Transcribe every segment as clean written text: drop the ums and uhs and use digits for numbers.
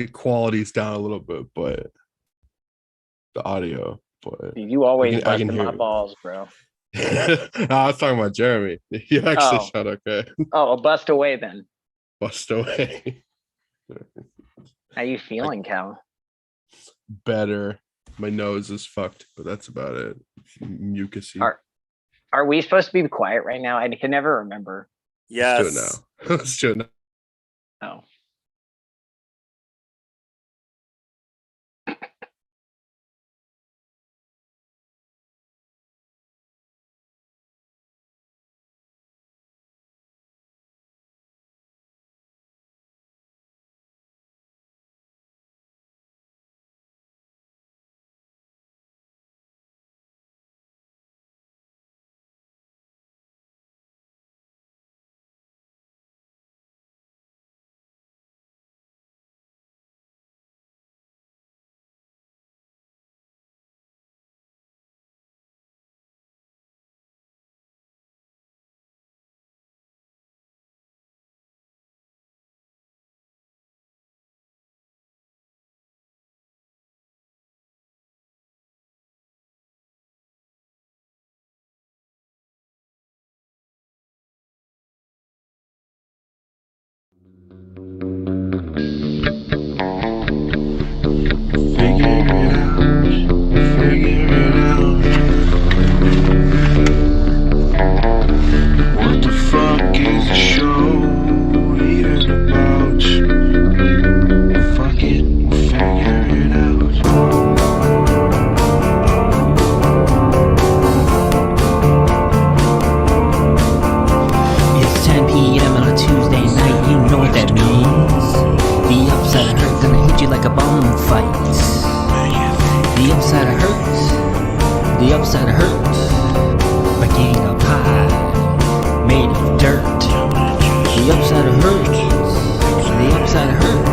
the quality's down a little bit, but the audio, but You always I can busting hear my it. balls, bro. No, I was talking about Jeremy. You actually Oh, shot okay. oh, bust away then. Bust away. How you I feeling, Cal? better. My nose is fucked, but that's about it. Mucusy. Are are we supposed to be quiet right now? I can never remember. Let's do it Yes. now. Let's do it now. Oh. What the fuck is the show even about? Fuck it, we'll figure it out. It's 10 p.m. on a Tuesday night, you know what that means. The upside of hurt gonna hit you like a bomb fight. The upside of hurt, the upside of hurt, like eating a pie made of dirt. The upside of hurt, the upside of hurt,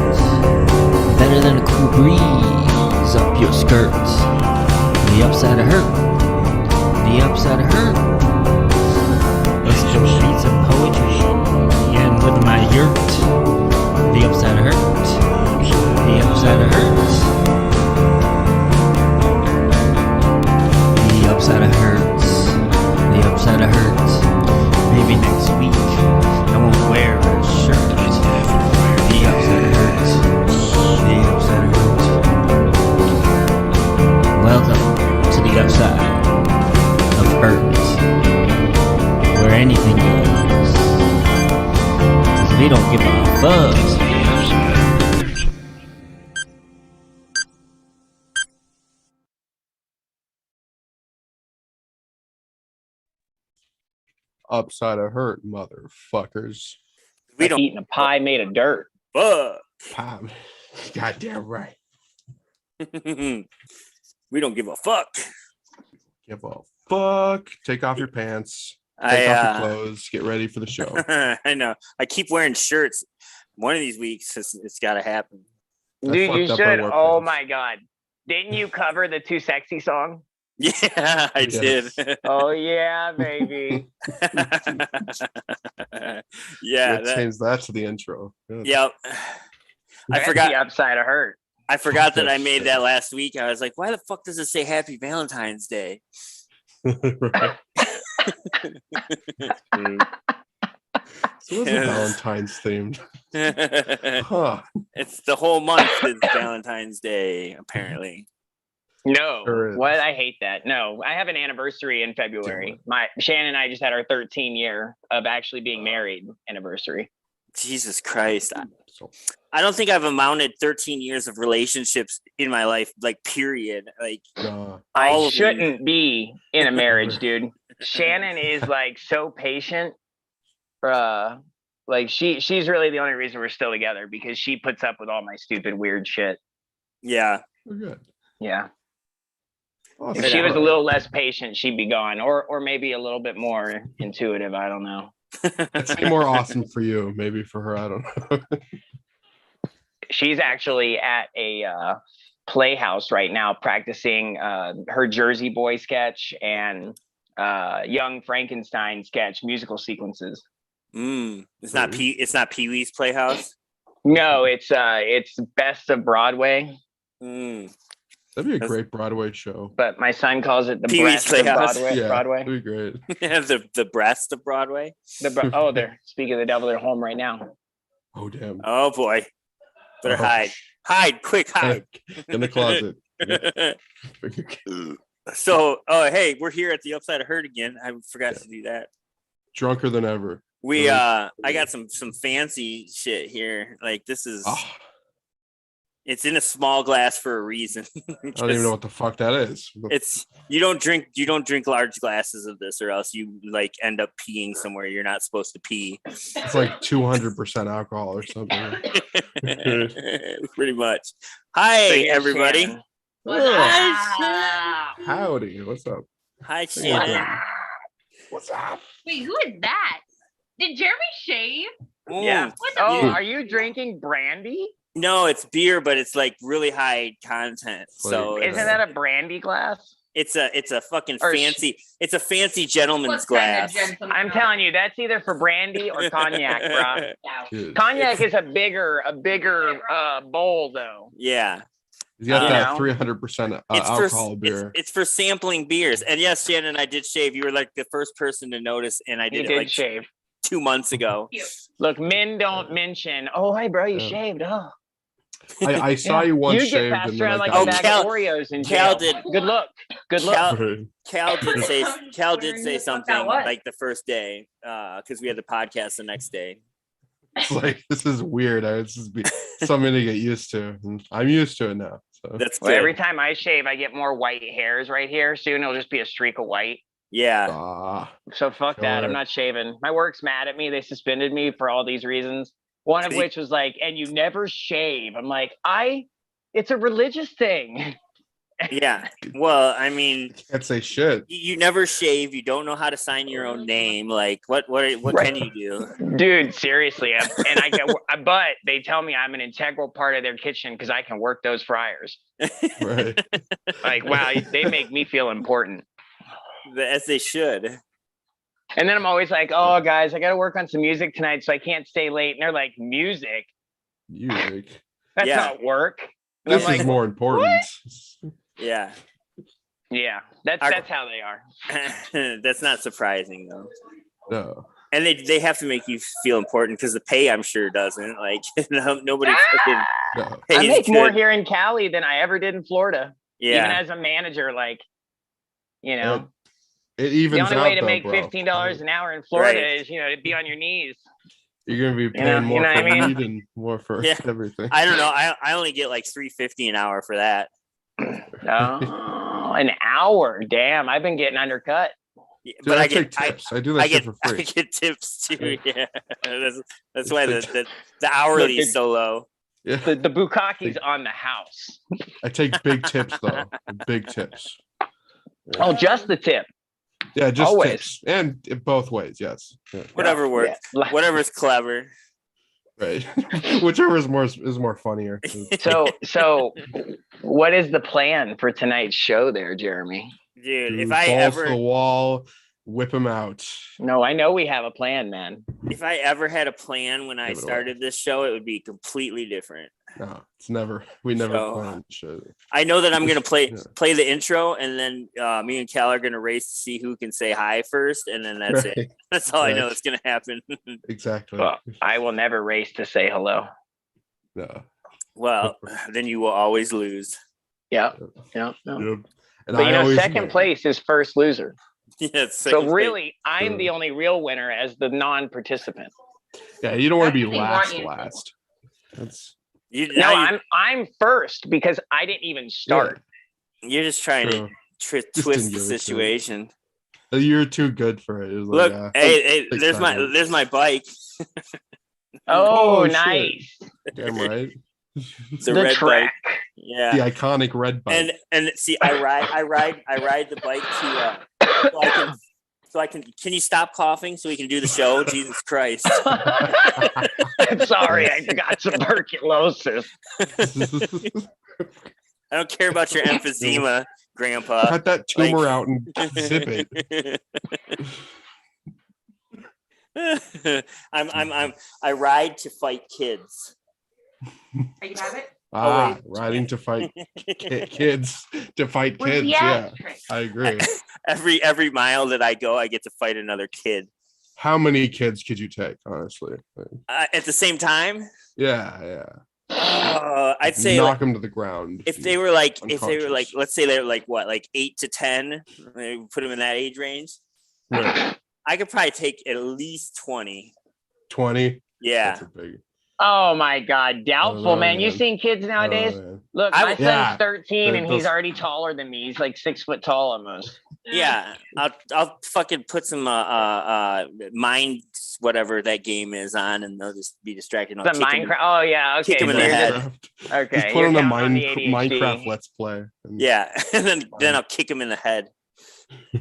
better than a cool breeze up your skirt. The upside of hurt, the upside of hurt. Let's go read some poetry and with my yurt. The upside of hurt. The upside of hurt. The upside of hurts. The upside of hurt. Maybe next week I won't wear a shirt. The upside of hurt. The upside of hurt. Welcome to the upside of hurt. Where anything goes. 'Cause we don't give a fuck. Upside of hurt, motherfuckers. We Like don't eating a pie made of dirt. fuck. Pop. Goddamn right. We don't give a fuck. Give a fuck. Take off your pants. Take I off your clothes. Get ready for the show. I know. I keep wearing shirts. One of these weeks, it's got to happen. I Dude, you fucked up, I should. wore Oh pants. my god. Didn't you cover the Too Sexy song? Yeah, I Yes. did. Oh yeah, baby. Yeah. Let's change that to the intro. Good. Yep. I That's forgot. the upside of hurt. I forgot that that I made shit. that last week. I was like, why the fuck does it say Happy Valentine's Day? Right. So what's a Yes. Valentine's themed? It's Huh. the whole month is Valentine's Day, apparently. No. Sure is. What? I hate that. No, I have an anniversary in February. My Shannon and I just had our 13-year of actually being married anniversary. Jesus Christ. So I don't think I've amounted 13 years of relationships in my life, like, period. Like, uh, I all of them. shouldn't be in a marriage, dude. Shannon is like so patient. Like she's really the only reason we're still together because she puts up with all my stupid weird shit. yeah. we're good. Yeah. Awesome. If she was a little less patient, she'd be gone. Or maybe a little bit more intuitive. I don't know. I'd say more awesome for you, maybe for her. I don't know. She's actually at a playhouse right now practicing her Jersey Boy sketch and Young Frankenstein sketch musical sequences. It's not Pee-wee's Playhouse. No, it's Best of Broadway, Mm. That'd be a That's- great Broadway show. but my son calls it the Pee-wee's Breast of Playhouse. Broadway. Yeah, Broadway. that'd be great. the breast of Broadway. They're speaking of the devil. They're home right now. Oh damn. Oh boy, better Oh, hide, quick hide. in the closet. So, hey, we're here at the Upside of Hurt again. I forgot to do that. Drunker than ever. We Right. I got some fancy shit here. Like this is Oh, it's in a small glass for a reason. I don't even know what the fuck that is. It's you don't drink large glasses of this or else you like end up peeing somewhere you're not supposed to pee. It's like 200% alcohol or something. Pretty much. Hi So here's everybody. Shannon. Ugh. Howdy. What's up? Hi Shannon. What's up? Wait, who is that? Did Jeremy shave? Yeah. What the Oh, Yeah. are you drinking brandy? No, it's beer, but it's like really high content. So Like- Isn't that a brandy glass? it's a fucking Or fancy. It's a fancy gentleman's What kind of glass. gentleman? I'm telling you, that's either for brandy or cognac, bro. Dude, Cognac is a bigger bowl though. Yeah, he's got You that know? 300% it's alcohol beer. It's for sampling beers. And yes, Shannon, I did shave. You were like the first person to notice, and I You did it did like shave. 2 months ago. Look, men don't mention. Oh, hey, bro, you Yeah. shaved. Oh, I saw you once you get shaved passed and then around I like got a bag Cal- of Oreos in Cal jail. did- Good look. Good look. Cal did say Wondering who the fuck something that was. like the first day, because we had the podcast the next day. It's like, this is weird. This is something to get used to. And I'm used to it now. So That's Well, good. every time I shave, I get more white hairs right here. Soon it'll just be a streak of white. Yeah. So fuck that. I'm Sure. not shaving. My work's mad at me. They suspended me for all these reasons. One of See? which was like, and you never shave. I'm like, it's a religious thing. Yeah. Well, I mean, can't say shit. you never shave. You don't know how to sign your own name. Like, what Right. can you do? Dude, seriously. And I can, but they tell me I'm an integral part of their kitchen because I can work those fryers. Right. Like, wow, they make me feel important. As they should. And then I'm always like, oh, guys, I got to work on some music tonight, so I can't stay late. And they're like, music? Music. That's Yeah. not work. And This I'm like, is more important. Yeah. yeah, that's how they are. That's not surprising though. No. And they have to make you feel important because the pay, I'm sure, doesn't. Like nobody fucking No. I pays make more good. here in Cali than I ever did in Florida. Even Yeah. as a manager, like, you know, It evens the only out, way to though, make bro. $15 an hour in Florida Right. is, to be on your knees. You're gonna be paying know- more you know for what I mean? weed and more for Yeah. everything. I don't know. I only get like $3.50 an hour for that. Oh, an hour. Damn, I've been getting undercut. Yeah, Dude, but I I take get tips. I do that I shit get for I free. get tips too. Yeah, that's why Take the hourly Look, is so low. Yeah. The bukkake's on the house. I take big tips though. Big tips. Oh, just the tip. Yeah, just Always. tips. And both ways, yes. Yeah, Whatever works. Yeah. Whatever's clever. right. Whichever is more funnier. So what is the plan for tonight's show there, Jeremy? Dude, Dude, if I balls to the ever wall, whip him out. No, I know we have a plan, man. had a plan when I Give it away. started this show, it would be completely different. No, it's never. We never So- planned shit. I know that I'm gonna play Yeah. play the intro, and then me and Cal are gonna race to see who can say hi first, and then that's it. Right. That's all I know Right. that's gonna happen. Exactly. Well, I will never race to say hello. No. Well, then you will always lose. Yeah. Yeah. Yep. And But I always second win. place is first loser. Yes. So really, I'm True. the only real winner as the non-participant. Yeah, you don't want to be They want last. you to. Last. That's you, No, now you, I'm first because I didn't even start. you're just trying true. to Just twist didn't the give it to him. situation. You're too good for it. It was Look, like, hey, takes there's time. there's my bike. Oh, Oh, shit. nice. damn right. The, The red track. bike. Yeah. The iconic red bike. And see, I ride the bike to so I can you stop coughing so we can do the show? Jesus Christ. I'm sorry, I got tuberculosis. I don't care about your emphysema, Grandpa. Cut that tumor out and zip it. I ride to fight kids. You have it? Ah, wait. riding to fight kids to fight With kids. the Yeah, asterisk. I agree. Every mile that I go, I get to fight another kid. How many kids could you take, honestly? Like, At the same time, yeah. I'd say knock like, them to the ground. if they were like, Unconscious. let's say they're like what, like 8 to 10, put them in that age range. Right. I could probably take at least 20. 20. Yeah. That's a big. Oh my God, doubtful, know, man. You man. seen kids nowadays? Man. Look, I my would- son's Yeah. 13 and he's Those- already taller than me. He's like 6 foot tall almost. Yeah, I'll fucking put some mind whatever that game is on, and they'll just be distracted. I'll The kick 'em in- Minecraft. Oh yeah, okay. kick 'em in so the you're head. just- okay. Just put you're on a counting on the ADHD. Minecraft Let's Play. and- Yeah, and then I'll kick him in the head.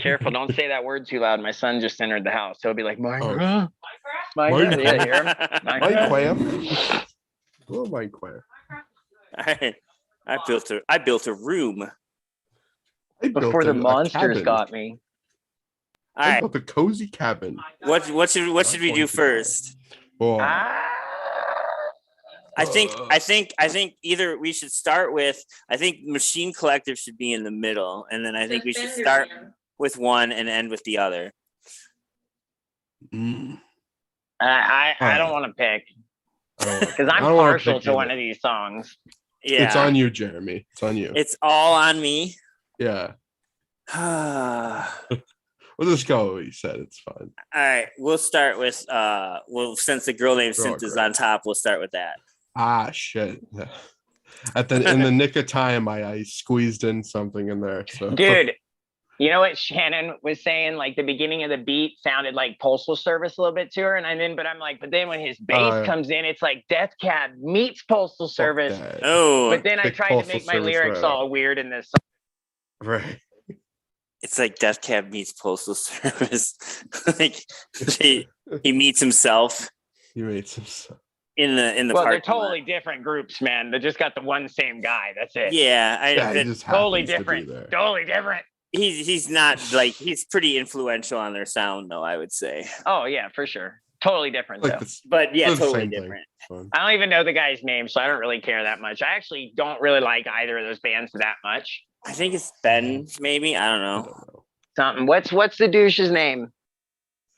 Careful, don't say that word too loud. My son just entered the house. He'll be like, Minecraft. Minecraft. Minecraft. Yeah, hear him? Minecraft. Oh, Minecraft. I built a room. I built Before the a monsters cabin. got me. All I right, built a cozy cabin. what should we do first? Oh, I think either we should start with, I think Machine Collective should be in the middle, and then I think we should start with one and end with the other. mm, I don't want to pick I don't- because I I'm don't wanna partial pick to one either. of these songs. Yeah, It's on you, Jeremy. It's on you. It's all on me. Yeah. All We'll just go what you said. It's fine. right, we'll start with since the girl named Girl, Synth is girl. on top, we'll start with that. Ah, shit. Yeah. In the nick of time, I squeezed in something in there. So Dude, you know what Shannon was saying? Like the beginning of the beat sounded like Postal Service a little bit to her. And but then when his bass yeah. comes in, it's like Death Cab meets Postal fuck Service. that. Oh, But then I Pick tried to Postal make my Service lyrics right all weird in this song. Right. it's like Death Cab meets Postal Service. Like he meets himself You made some stuff. in the Well, they're parking lot. totally different groups, man. They just got the one same guy. That's it. Yeah, Yeah, he just Totally happens to be different. there. Totally different. he's not like, he's pretty influential on their sound though, I would say. Oh yeah, for sure. Totally different Like though. this, But yeah, It's the totally same thing. different. fun. I don't even know the guy's name, so I don't really care that much. I actually don't really like either of those bands that much. I think it's Ben, maybe. I don't I know. don't know. Something. What's the douche's name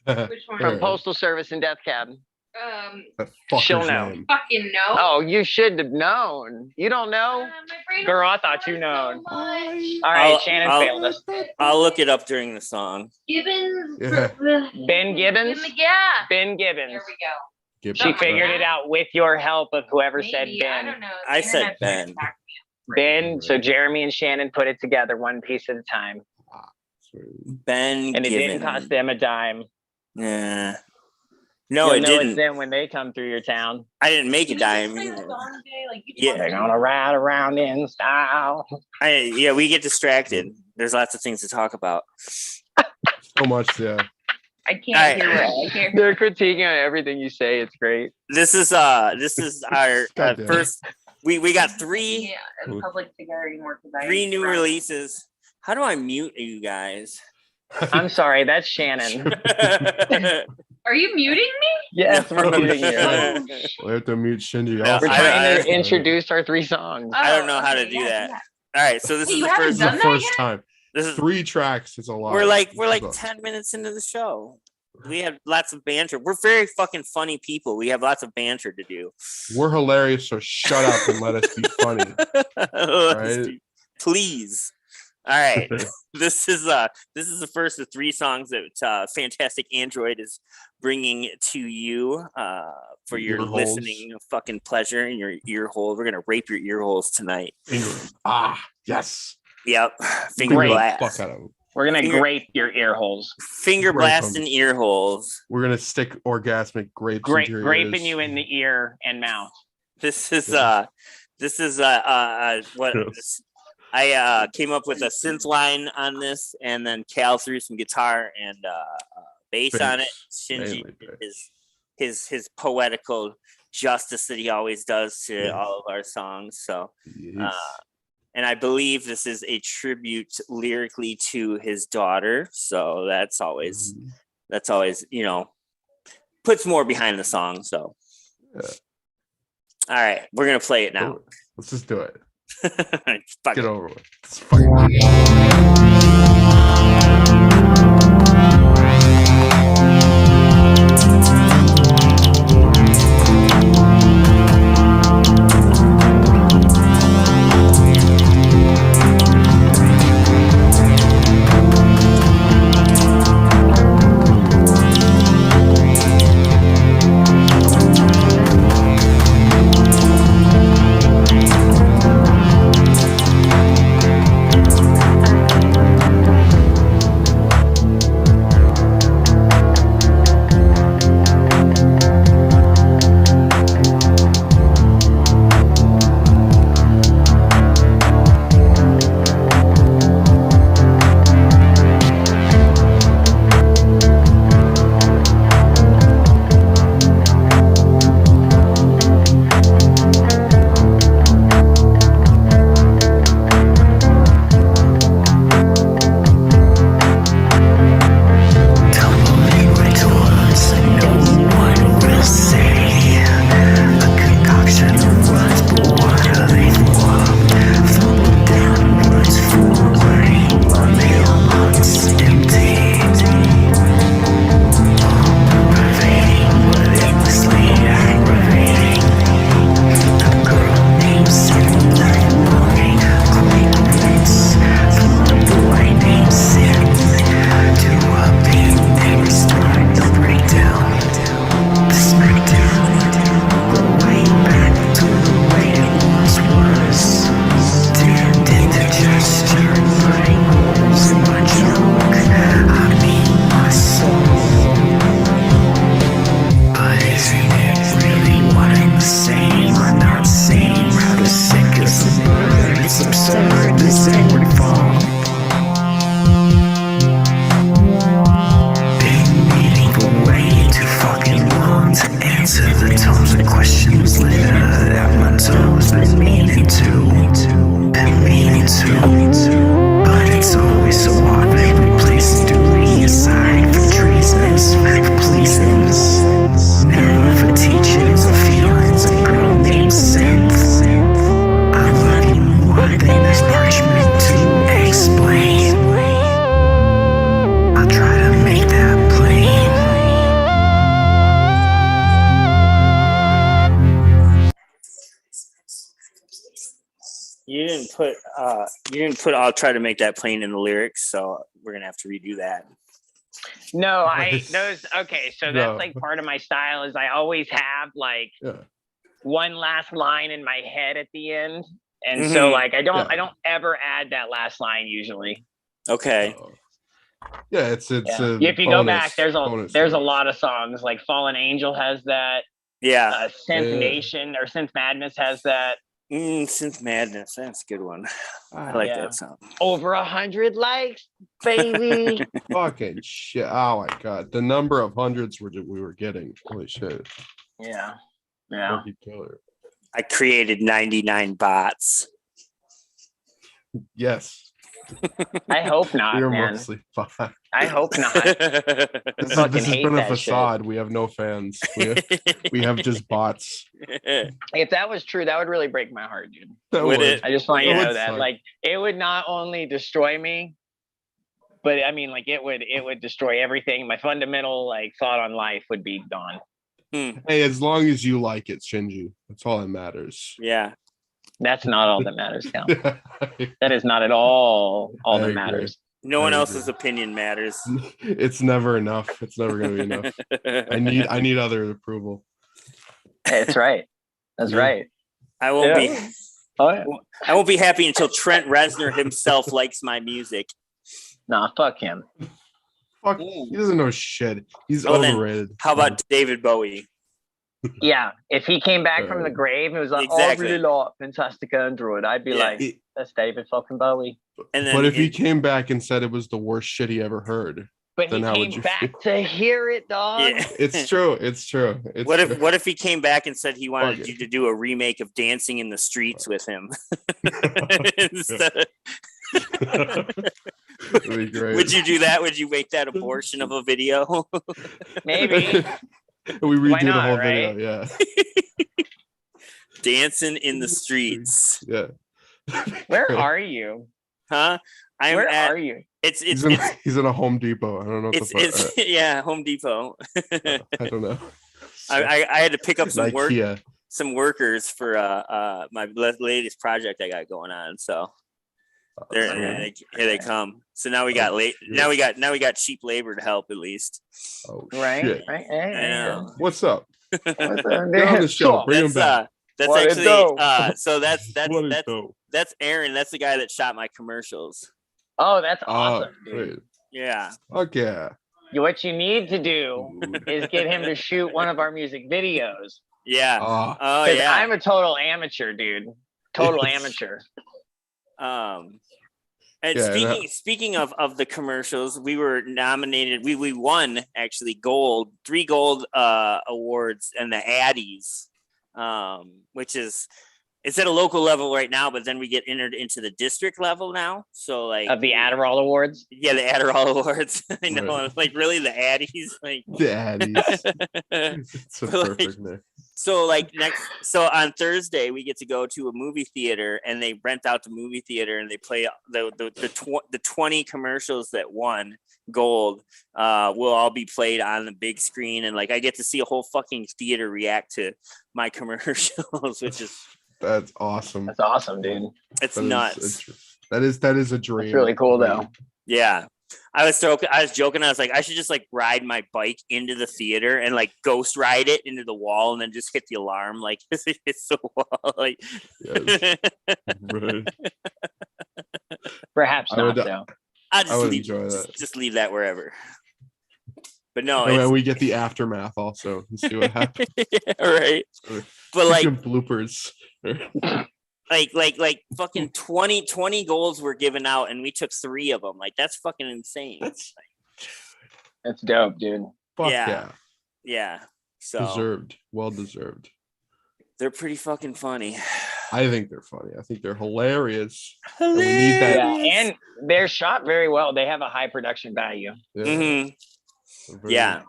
Which one? from Yeah. Postal Service and Death Cab? That fucker's She'll know. name. Fucking no. Oh, you should have known. You don't know? My brain Girl, I was thought you so known. much. All right, I'll- Shannon I'll- failed us. I'll look it up during the song. Gibbons. Yeah. Ben Gibbons? Yeah. Ben There Gibbons. we go. Give She it a figured try. it out with your help of whoever said Maybe, I Ben. don't know. The I said internet's Ben. attacked me. Ben. So Jeremy and Shannon put it together one piece at a time, Ben and it didn't Gibbons. cost them a dime. Yeah. No, You'll it know It's didn't. them when they come through your town. I didn't make a Can you just dime play the either. song, Jay? Like, you Yeah. just They're want gonna ride around in style. Yeah, we get distracted. There's lots of things to talk about. So much, yeah. I can't Alright. hear it. I can't hear They're critiquing everything you say. It's great. This is our Goddamn. first. We got three Yeah, in public together anymore. 'cause I- three new releases. How do I mute you guys? I'm sorry, that's Shannon. Are you muting me? Yes, we're muting you. Oh, We have to mute Shinji. Yeah, also. We're I- trying to I- introduce our 3 songs. I don't know how to okay, do yeah, that. yeah. All right, so this Hey, is you the haven't first. This is done the that first yet? time. This is 3 tracks is a lot. we're like Jesus. 10 minutes into the show. We have lots of banter. We're very fucking funny people. We have lots of banter to do. We're hilarious, so shut up and let us be funny. Right? Please. All right. This is the first of 3 songs that Fantastic Android is bringing to you for your Ear holes. listening fucking pleasure in your ear hole. We're gonna rape your ear holes tonight. Yes. Yep. Finger Great. blast. Fuck out of them. We're gonna Finger- grape your ear holes. Finger Rape blasting 'em. ear holes. We're gonna stick orgasmic grapes into your Graping ears. you in the ear and mouth. This is Yeah. what Gross. I came up with a synth line on this, and then Cal threw some guitar and bass on it. Bass, Shinji mainly did bass. his poetical justice that he always does to Yes. all of our songs. So, Yes. and I believe this is a tribute lyrically to his daughter. So that's always Mhm. puts more behind the song. So, Yeah. All right, we're gonna play it now. Let's just do it. Fuck Get it. over with. It's fucking. You didn't put I'll try to make that plain in the lyrics, so we're gonna have to redo that. No, Nice. okay, so No. that's like part of my style is I always have like Yeah. one last line in my head at the end. And so like I don't ever add that last line usually. Okay. Yeah, it's Yeah. a If you go back, there's a bonus lot of songs like Fallen Angel has that. Yeah. Synth Yeah. Nation or Synth Madness has that. Synth Madness, that's a good one. I like Yeah. that song. Over 100 likes, baby. Fucking shit! Oh my god, the number of hundreds we were getting. Holy shit! Yeah. Yeah. Fucking killer. I created 99 bots. Yes, I hope not, we are man. mostly fine. I hope not. This fucking has hate been a that shit. facade. We have no fans. We have just bots. If that was true, that would really break my heart, dude. That Would would. it? I just want you It to know would that. suck. Like it would not only destroy me, but I mean like it would destroy everything. My fundamental like thought on life would be gone. Hey, as long as you like it, Shinji, that's all that matters. Yeah. That's not all that matters, Cal. I That is not at all that agree. matters. No one I else's agree. opinion matters. It's never enough. It's never gonna be enough. I need other approval. That's right. That's Yeah. right. I won't be Oh yeah. I won't be happy until Trent Reznor himself likes my music. Nah, fuck him. Fuck, he doesn't know shit. He's Well, then, overrated. How about David Bowie? Yeah. If he came back from the grave and was like, Exactly. I really like Fantastic Android, I'd be Yeah. like, that's David fucking Bowie. And then But if he came back and said it was the worst shit he ever heard, But Then he how would came you back feel? to hear it, dog. yeah. it's true. It's true. It's What true. if he came back and said he wanted Fuck it. you to do a remake of Dancing in the Streets with him? Instead of- That'd be great. Would you do that? Would you make that abortion of a video? Maybe. We redo Why the not, whole right? video. Yeah. Dancing in the streets. Yeah. Where are you? Huh? Where are you? It's He's in a Home Depot. I don't know what the fuck. yeah, Home Depot. I don't know. I had to pick up some IKEA. some workers for my latest project I got going on. So here they come. So now we got now we got cheap labor to help at least. Oh Right, shit. right. I know. What's up? What's Get on the show. Bring him back. That's What a actually dope. so that's Dope. that's Aaron. That's the guy that shot my commercials. Oh, that's awesome, dude. Wait. Yeah. Fuck yeah. What you need to do is get him to shoot one of our music videos. Yeah. Oh, Oh 'Cause yeah. I'm a total amateur, dude. Total amateur. And Yeah, speaking of the commercials, we were nominated. We won actually three gold awards and the Addies, which is it's at a local level right now, but then we get entered into the district level now. So like Of the Adderall Awards. yeah, the Adderall awards. I know, Right. like really the Addies, like the Addies. It's a But, like, perfect name. So like so on Thursday we get to go to a movie theater and they rent out the movie theater and they play the 20 commercials that won gold will all be played on the big screen, and like I get to see a whole fucking theater react to my commercials, which is That's awesome. That's awesome, dude. it's That is- nuts. that is a dream. It's really cool though. Yeah. I was joking. I was like, I should just like ride my bike into the theater and like ghost ride it into the wall and then just hit the alarm like it's the wall. Like Yes. Right. Perhaps I not would- though. I'll I just would leave, enjoy that. just leave that wherever. But no, And then it's, we get the aftermath also and see what happens. yeah, right. But like Freaking bloopers. like fucking 20 goals were given out and we took 3 of them. Like that's fucking insane. That's dope, dude. Fuck Yeah. yeah. Yeah. So Deserved. Well deserved. they're pretty fucking funny. I think they're funny. I think they're hilarious. And we need that. Yeah, and they're shot very well. They have a high production value. Yeah. Mhm. We're very- Yeah.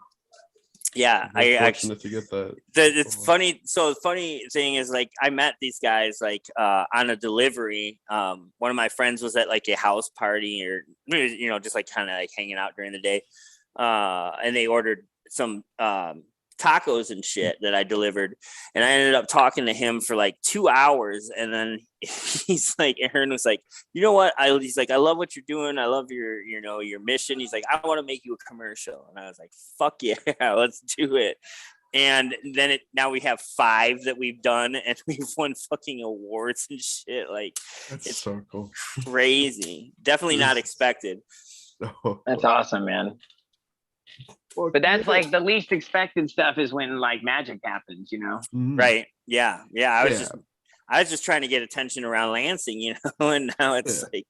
Yeah. we're I actually fortunate to get that. it's funny. So the funny thing is like I met these guys like on a delivery. One of my friends was at like a house party or just like kind of like hanging out during the day. And they ordered some tacos and shit that I delivered. And I ended up talking to him for like 2 hours. And then he's like, Aaron was like, you know what? He's like, I love what you're doing. I love your mission. He's like, I want to make you a commercial. And I was like, fuck yeah, let's do it. And then now we have 5 that we've done and we've won fucking awards and shit. Like That's it's so cool. crazy. Definitely not expected. That's awesome, man. But that's like the least expected stuff is when like magic happens, you know? Mhm. Right. Yeah. Yeah. I was Yeah. just trying to get attention around Lansing, and now it's Yeah. like,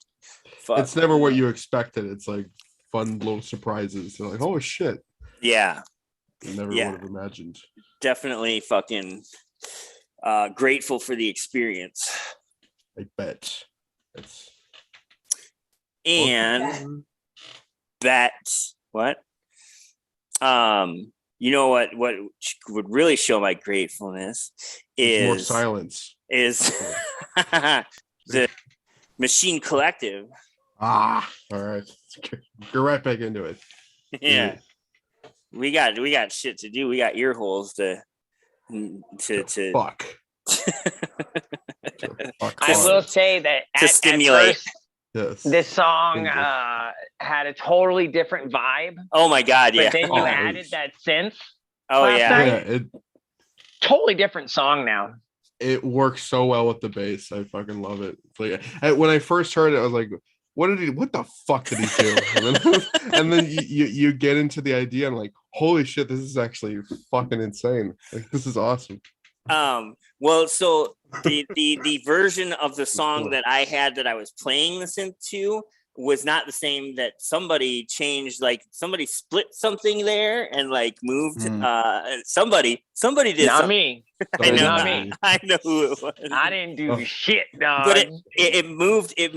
fuck. It's never what you expected. It's like fun little surprises. They're like, oh shit. Yeah. I never Yeah. would have imagined. Definitely fucking grateful for the experience. I bet. It's And bet what? You know what would really show my gratefulness more is silence. the Machine Collective. All right. Go right back into it. Yeah. We got shit to do. We got ear holes to Fuck. I will say that To stimulate. first, Yes. this song Bingo. had a totally different vibe. Oh my god, yeah. But then you Oh, added it's- that synth. Oh last yeah. night. Yeah, Totally different song now. it works so well with the bass. I fucking love it. It's like when I first heard it, I was like, what the fuck did he do? And then you get into the idea and like, holy shit, this is actually fucking insane. Like this is awesome. Well, so the version of the song that I had that I was playing the synth to was not the same. That somebody changed, like somebody split something there and like moved. Somebody did. Not something. me. I know. Not me. I know who it was. I didn't do Oh. shit, dog. But it moved the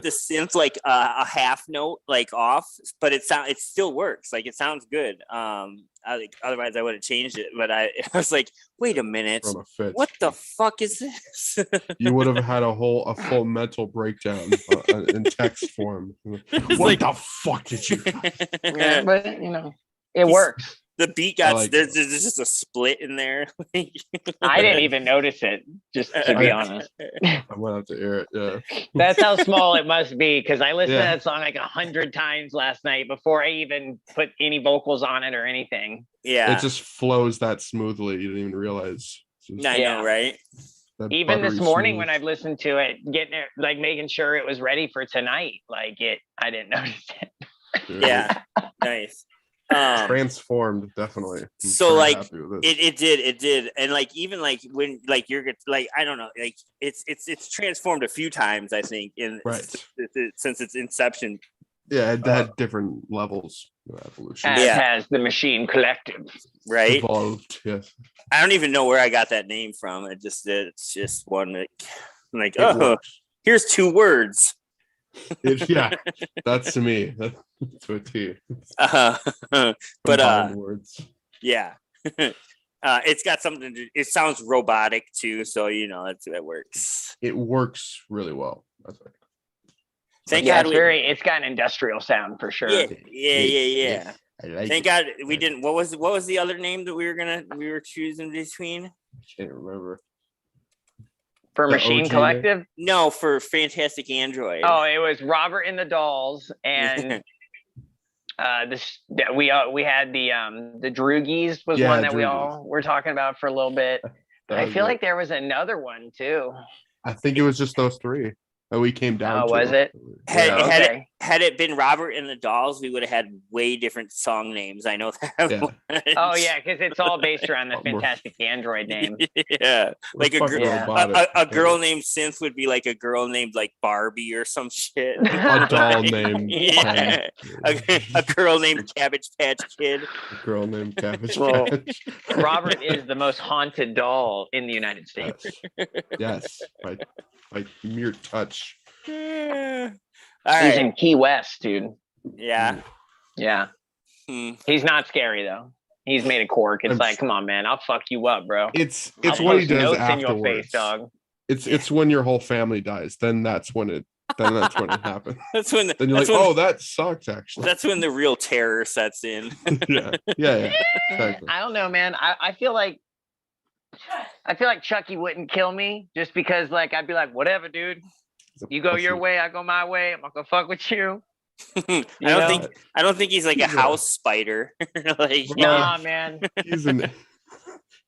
synth like a half note like off, but it still works. Like it sounds good. Otherwise, I would have changed it. But I was like, wait a minute, From a fit. what the fuck is this? You would have had a full mental breakdown in text form. What like- the fuck did you? Yeah, but it He's- works. The beat got like there's just a split in there. I didn't even notice it, just to be honest. I went out to air it. Yeah. That's how small it must be, because I listened Yeah. to that song like 100 times last night before I even put any vocals on it or anything. Yeah, It just flows that smoothly. You didn't even realize. It's just I Yeah. know, right? that Even this buttery morning smooth. when I've listened to it, getting it, like making sure it was ready for tonight, I didn't notice it. Yeah, nice. Transformed, definitely. I'm So, very like, happy with this. it did, and like even like when like you're like I don't know, like it's transformed a few times, I think, in Right. since its inception. Yeah, it had different levels of evolution. As Yeah. has the Machine Collective. Right? Evolved, yes. I don't even know where I got that name from. It's just one like It oh, works. here's 2 words. Yeah, that's to me. That's to a T. But Combined words. yeah. It's got something to, it sounds robotic too, so that works. It works really well. That's right. Thank Yeah, God it's got an industrial sound for sure. yeah. I like Thank it. God we didn't. What was the other name that we were choosing between? I can't remember. For The Machine OG Collective. No, for Fantastic Android. Oh, it was Robert and the Dolls, and we had the Droogies was Yeah, one that we Droogies. all were talking about for a little bit. But I was feel it. like there was another one too. I think it was just those 3 that we came down Oh, to. was it? Had, Yeah. had, Okay. had it been Robert and the Dolls, we would have had way different song names. I know that. Yeah. much. Oh yeah, because it's all based around the Lot more- Fantastic Android name. Yeah. We're Like a fucking girl, Yeah. robotic. a girl named Synth would be like a girl named like Barbie or some shit. A doll named Yeah. A girl named Cabbage Patch Kid. A girl named Cabbage Well, Patch. Robert is the most haunted doll in the United States. Yes, by mere touch. All He's right. in Key West, dude. Yeah. Yeah. Hmm. He's not scary though. He's made a cork. It's I'm like, come on, man, I'll fuck you up, bro. It's I'll what he post does notes in afterwards. your face, dog. It's when your whole family dies. Then that's when it happens. That's when. Then you're like, that's when, oh, that sucks actually. That's when the real terror sets in. yeah. Exactly. I don't know, man. I feel like Chucky wouldn't kill me just because, like, I'd be like, whatever, dude. He's a You go your pussy. way, I go my way. I'm not gonna fuck with you. I know? don't think he's like a Yeah. house spider. Like Nah, man.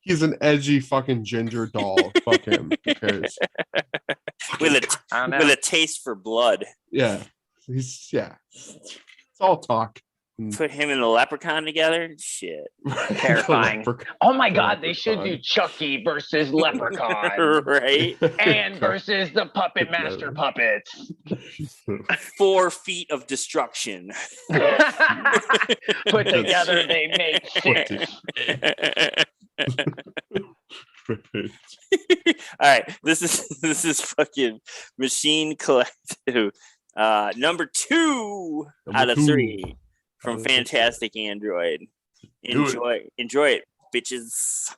He's an edgy fucking ginger doll. Fuck him. Who cares? with I don't know. a taste for blood. Yeah. It's all talk. Put him and the leprechaun together. Shit. Terrifying. Leprechaun. Oh my god, they should do Chucky versus Leprechaun. Right? And versus the Puppet Master puppets. 4 feet of destruction. Put together, they make 6. All right. This is fucking Machine Collective. Number 2 Number out of 2. 3 from Out of 3. Fantastic Android. Do it. Enjoy it, bitches.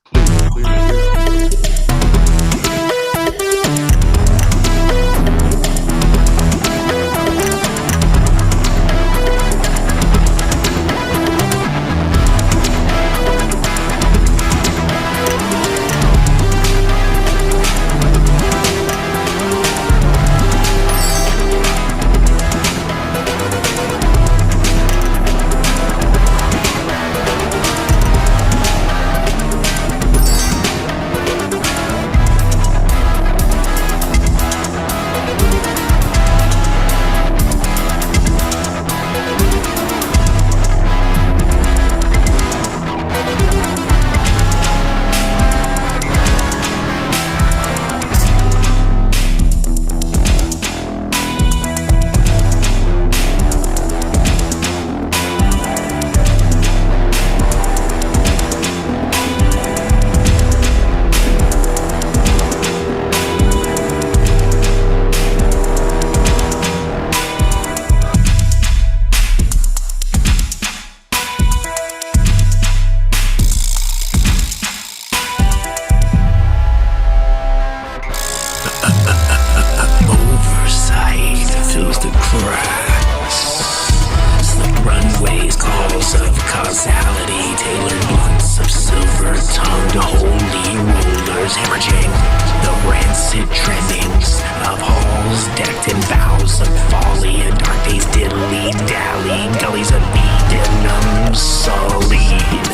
and vows of folly, and dark days diddly dally, gullies of Eden sullied.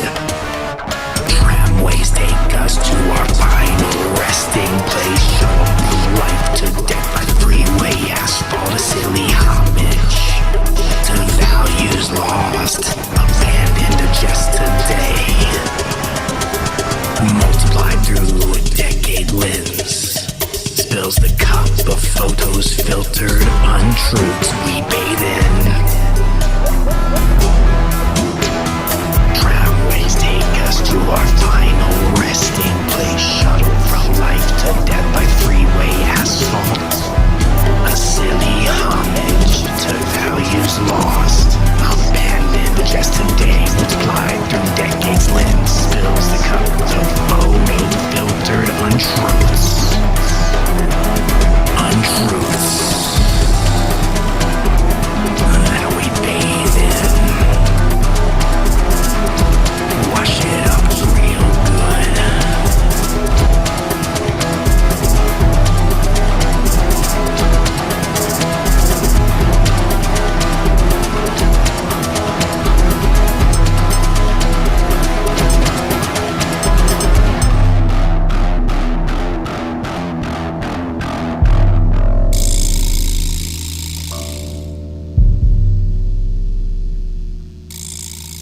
Tramways take us to our final resting place, shuttle from life to death by freeway asphalt, a silly homage to values lost, abandoned just today, multiplied through a decade lens, spills the cup of photos, filtered untruths we bathe in. Tramways take us to our final resting place, shuttle from life to death by freeway asphalt, a silly homage to values lost, abandoned just today, multiplied through decades lens, spills the cup of photos, filtered untruths. That we bathe in, wash it up real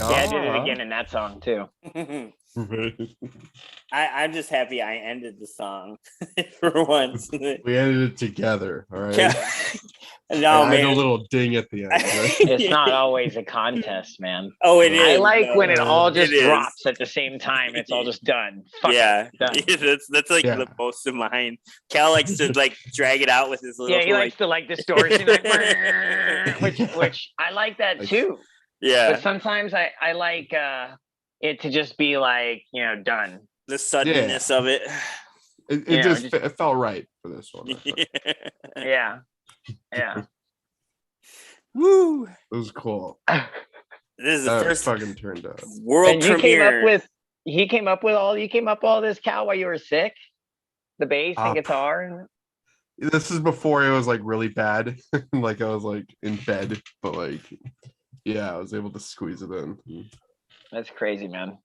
Yeah, I did it again in that song too. I'm just happy I ended the song for once. We ended it together. All right. Yeah. And No, I had man. a little ding at the end. Right? It's not always a contest, man. Oh, it is. I like no. when it all just It is. drops at the same time. It's all just done. Fuck Yeah, it, done. that's like Yeah. the most of mine. Cal likes to like drag it out with his little. Yeah, he likes to like distortion, like, Yeah. which I like that too. Yeah, But sometimes I like it to just be like, done. the suddenness of it. It Yeah, just it felt right for this one. I thought. Yeah. Yeah. Woo! It was cool. This is the That first fucking turned out. world And you premiere. came up with all this, Cal, while you were sick? The bass and Uh, guitar and This is before it was like really bad. Like I was like in bed, but like yeah, I was able to squeeze it in. that's crazy, man.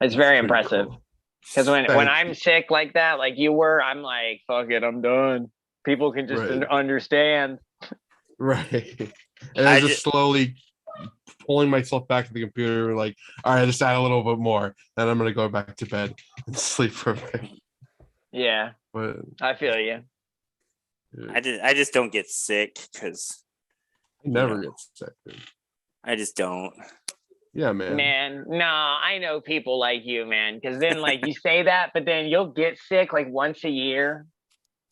It's very Pretty impressive. cool. Because when Thank I'm you. sick like that, like you were, I'm like, fuck it, I'm done. People can just Right. understand. Right. And I I was just slowly pulling myself back to the computer, like, all right, just add a little bit more. Then I'm gonna go back to bed and sleep for a bit. Yeah, But I feel you. I just don't get sick because I never Yeah. get sick. Dude. I just don't. Yeah, man. Man, no, I know people like you, man. Because then, like, you say that, but then you'll get sick like once a year,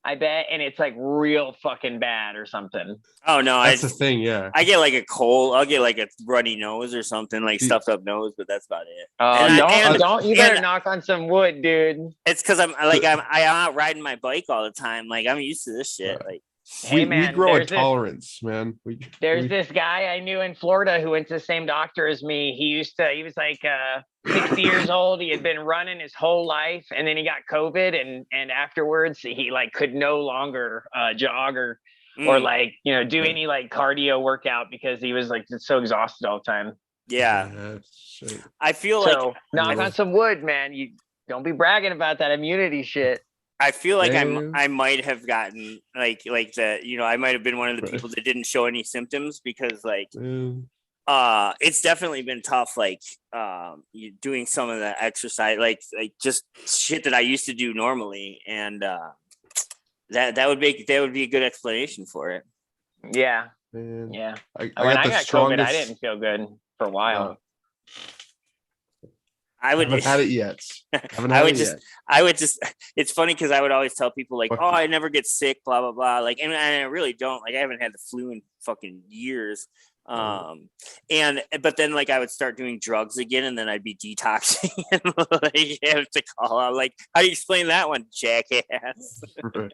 I bet, and it's like real fucking bad or something. Oh no, That's the thing, yeah. I get like a cold. I'll get like a runny nose or something, like See- stuffed up nose, but that's about it. Oh, And I- don't! You better and- knock on some wood, dude. It's because I'm out riding my bike all the time. Like I'm used to this shit. Right. Like Hey, we man, grow a there's this- tolerance, man. There's this guy I knew in Florida who went to the same doctor as me. He was like 60 years old. He had been running his whole life, and then he got COVID, and afterwards he like could no longer jog or like do any like cardio workout because he was like just so exhausted all the time. yeah. Shit. I feel So like knock on some wood, man. You don't be bragging about that immunity shit. I feel like Yeah. I might have gotten like the I might have been one of the Right. people that didn't show any symptoms because like Yeah. it's definitely been tough like you doing some of the exercise like just shit that I used to do normally and that would be a good explanation for it. Yeah, Man. yeah. I When got I the got COVID, strongest. I didn't feel good for a while. I would haven't had it yet. Haven't I had would it just yet. I would just it's funny because I would always tell people like, Fuck. oh, I never get sick, blah blah blah. Like and I really don't. Like I haven't had the flu in fucking years. But then like I would start doing drugs again and then I'd be detoxing and like have to call out like how do you explain that one, jackass? Right.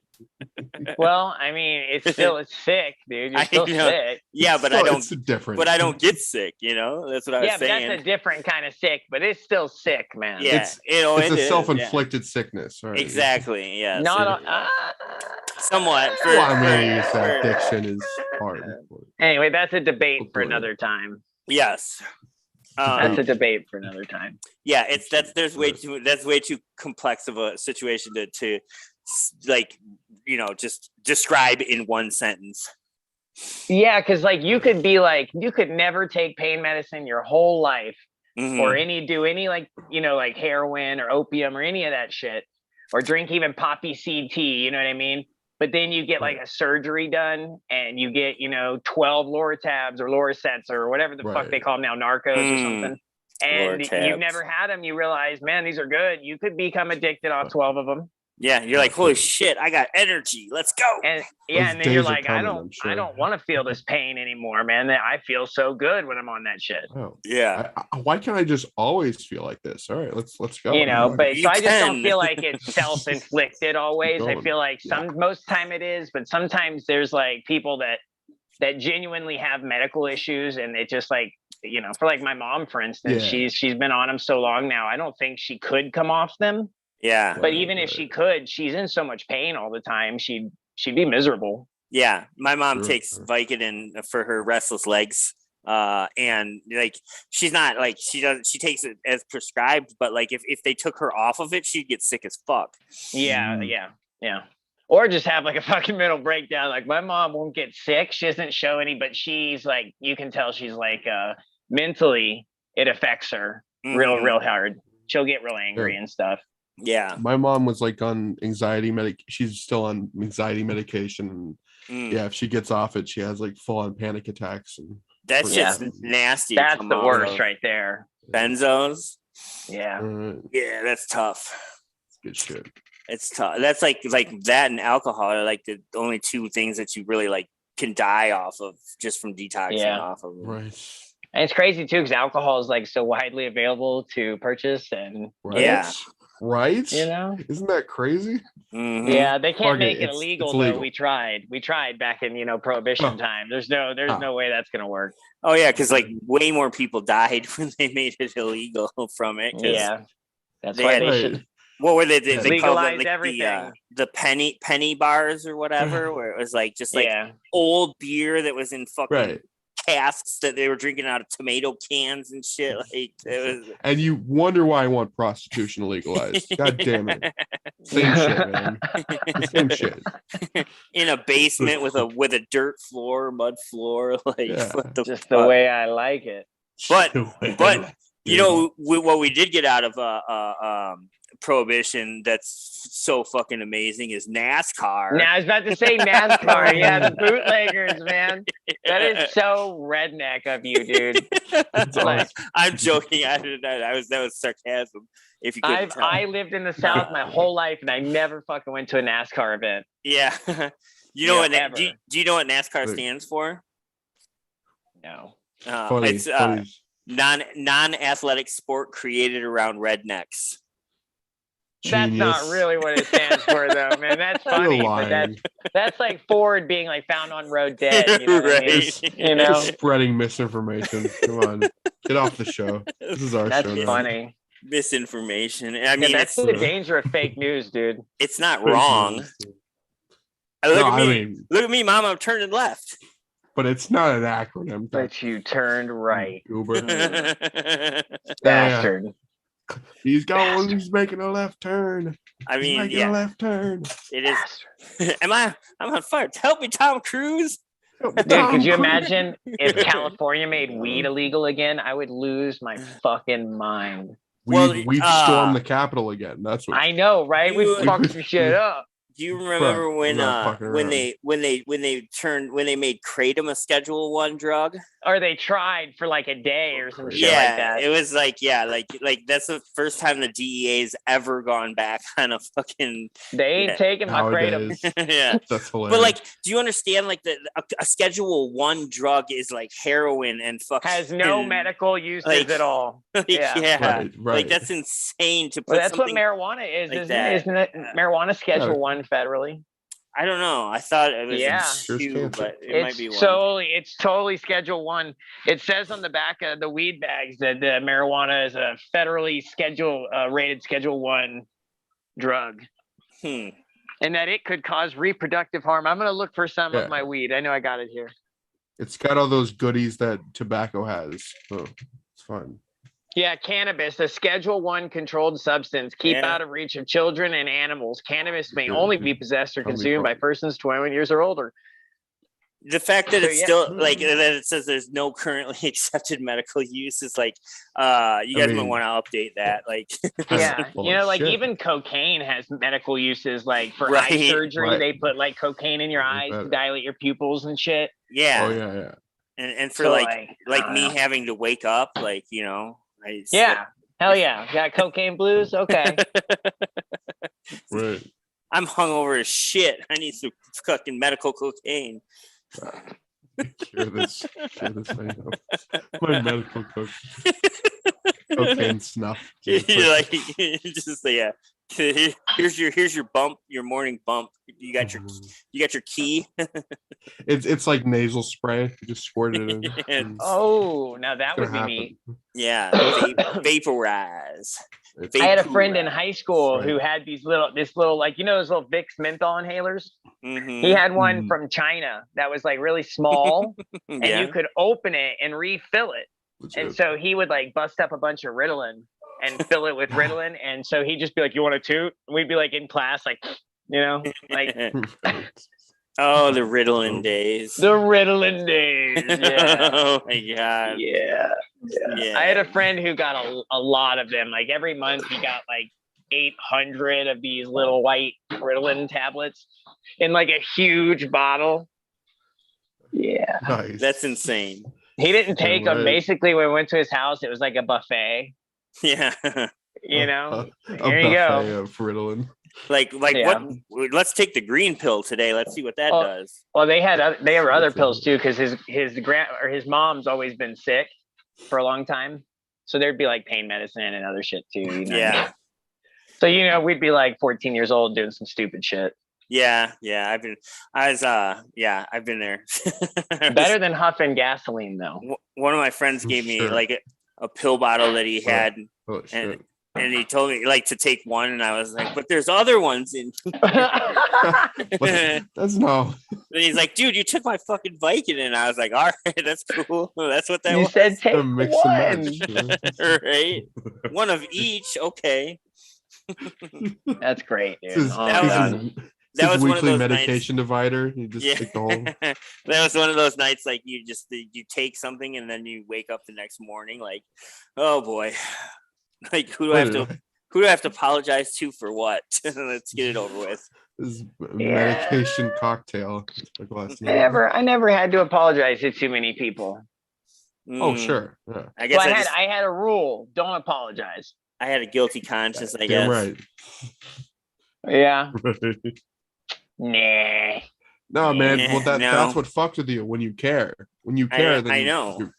Well, I mean, it's sick, dude. You're I still know. sick. Yeah, but I don't. It's different. But I don't get sick. You know, that's what I was Yeah, but saying. that's a different kind of sick, but it's still sick, man. Yeah, It's it a is, self-inflicted sickness, right? Exactly. Yeah. Not somewhat. For, Well, I mean, you for- said for- addiction is hard. Anyway, that's a debate for Hopefully. another time. Yes. That's a debate for another time. Yeah, that's way too complex of a situation to like, you know, just describe in one sentence. Yeah, because like you could never take pain medicine your whole life, or do any like, you know, like heroin or opium or any of that shit, or drink even poppy seed tea, you know what I mean? But then you get like a surgery done and you get, you know, 12 Loratabs or Loracets or whatever the fuck they call them now, Narcos or something. And Lortabs. you've never had them. You realize, man, these are good. You could become addicted off 12 of them. Yeah, you're like, holy shit, I got energy. Let's go. And yeah, Those and then you're days are like, coming, I'm sure. I don't want to feel this pain anymore, man. I feel so good when I'm on that shit. Oh, Yeah. why can't I just always feel like this? All right, let's go. You know, but You so I just don't can. feel like it's self-inflicted always. I Going. feel like most time it is, but sometimes there's like people that genuinely have medical issues, and it just like, you know, for like my mom, for instance, she's been on them so long now. I don't think she could come off them. Yeah. But even if she could, she's in so much pain all the time. She'd be miserable. Yeah. My mom Sure, takes sure. Vicodin for her restless legs. And like she's not like she takes it as prescribed, but like if they took her off of it, she'd get sick as fuck. Yeah, yeah. Or just have like a fucking mental breakdown. Like my mom won't get sick. She doesn't show any, but she's like, you can tell she's like mentally it affects her real hard. She'll get real angry and stuff. Yeah. My mom was like on anxiety she's still on anxiety medication, and yeah, if she gets off it, she has like full-on panic attacks, and that's just nasty. That's the worst right there. Benzos. Yeah. Yeah, that's tough. It's good shit. It's tough. That's like that and alcohol are like the only two things that you really like can die off of just from detoxing off of them. Right. And it's crazy too, because alcohol is like so widely available to purchase, and Right? You know, isn't that crazy? Yeah, they can't make it it's illegal legal. though. We tried back in, you know, prohibition time. There's no way that's gonna work. Oh yeah, because like way more people died when they made it illegal from it. Yeah, that's why they should. What were they? They called legalize it like everything. The penny bars or whatever, where it was like just like old beer that was in fucking casks that they were drinking out of tomato cans and shit. Like it was. And you wonder why I want prostitution legalized. God damn it! Same shit, man. Same shit. In a basement with a dirt floor, mud floor, like what the just fuck? the way I like it. But you know what we did get out of prohibition that's so fucking amazing is NASCAR. Now I was about to say NASCAR. Yeah, the bootleggers, man. That is so redneck of you, dude. Like, I'm joking. That was sarcasm. If you couldn't tell. I lived in the South my whole life, and I never fucking went to a NASCAR event. Yeah. You know what? Do you know what NASCAR stands for? No. It's non-athletic sport created around rednecks. That's not really what it stands for, though, man. That's funny, but that's like Ford being like found on road dead. You know what I mean? You know, spreading misinformation. Come on, get off the show. This is our show. That's funny. Misinformation. I mean, that's the danger of fake news, dude. It's not wrong. Look at me, Mom. I'm turning left. But it's not an acronym. But you turned right. Uber. Bastard. He's making a left turn. I mean, He's making a left turn. It is. I'm on fire. Help me, Tom Cruise. Dude, could you imagine if California made weed illegal again? I would lose my fucking mind. We'd storm the Capitol again. That's what I know, right? We fucked some shit up. Do you remember when they made kratom a Schedule I drug? Or they tried for like a day or some shit like that. It was like that's the first time the DEA's ever gone back on a fucking. They ain't taking my kratom. Yeah, that's hilarious. But like, do you understand? Like a Schedule I drug is like heroin and fucking has no medical uses at all. Right. Like that's insane to put. Well, that's what marijuana is, isn't it? Marijuana Schedule I federally. I don't know. I thought it was Yeah. two, Here's but it might be one. It's totally Schedule 1. It says on the back of the weed bags that the marijuana is a federally rated Schedule 1 drug. And that it could cause reproductive harm. I'm gonna look for some of my weed. I know I got it here. It's got all those goodies that tobacco has. So it's fun. Yeah, cannabis, a Schedule 1 controlled substance. Keep out of reach of children and animals. Cannabis may only be possessed or consumed by persons 21 years or older. The fact that it's still like that it says there's no currently accepted medical use is like you guys might want to update that. Like even cocaine has medical uses, like for eye surgery, they put like cocaine in your eyes to dilate your pupils and shit. Yeah. Oh yeah. And for like me having to wake up, like, you know, hell yeah. Got cocaine blues? Okay. Right. I'm hungover as shit. I need some fucking medical cocaine. Cure this my medical cocaine snuff. You're like, just here's your bump, your morning bump. You got your key. It's like nasal spray. You just squirt it in. Now that would be neat. Yeah, vaporize. I had a friend in high school who had this little like, you know, those little Vicks menthol inhalers. He had one from China that was like really small, and you could open it and refill it. And so he would like bust up a bunch of Ritalin and fill it with Ritalin. And so he'd just be like, "You want a toot?" And we'd be like in class, like, you know, like. Oh, the Ritalin days. The Ritalin days. Yeah. Oh my god. Yeah. I had a friend who got a lot of them. Like every month he got like 800 of these little white Ritalin tablets in like a huge bottle. Yeah. Nice. That's insane. He didn't take them. Basically, when we went to his house, it was like a buffet. Yeah. You know, here you go. Of Ritalin. Like what? Let's take the green pill today. Let's see what that does. Well, they have other pills too, because his mom's always been sick for a long time, so there'd be like pain medicine and other shit too. You know? Yeah. So we'd be like 14 years old doing some stupid shit. Yeah. I've been there. Better than huffing gasoline though. One of my friends gave me like a pill bottle that he had. And he told me like to take one, and I was like, "But there's other ones in." That's no. And he's like, "Dude, you took my fucking Viking," and I was like, "All right, that's cool. That's what that was." You said take mix one, and match, right? One of each, okay. That's great, dude. That was weekly medication divider. You just take the whole. That was one of those nights like you take something and then you wake up the next morning like, oh boy. Like who do I have to apologize to for what? Let's get it over with. This medication cocktail. I never had to apologize to too many people. Oh sure. Yeah. I guess I had a rule: don't apologize. I had a guilty conscience, I guess. Right. Yeah. Right. Nah. No, man. Well, that's what fucks with you when you care. When you care, then I know.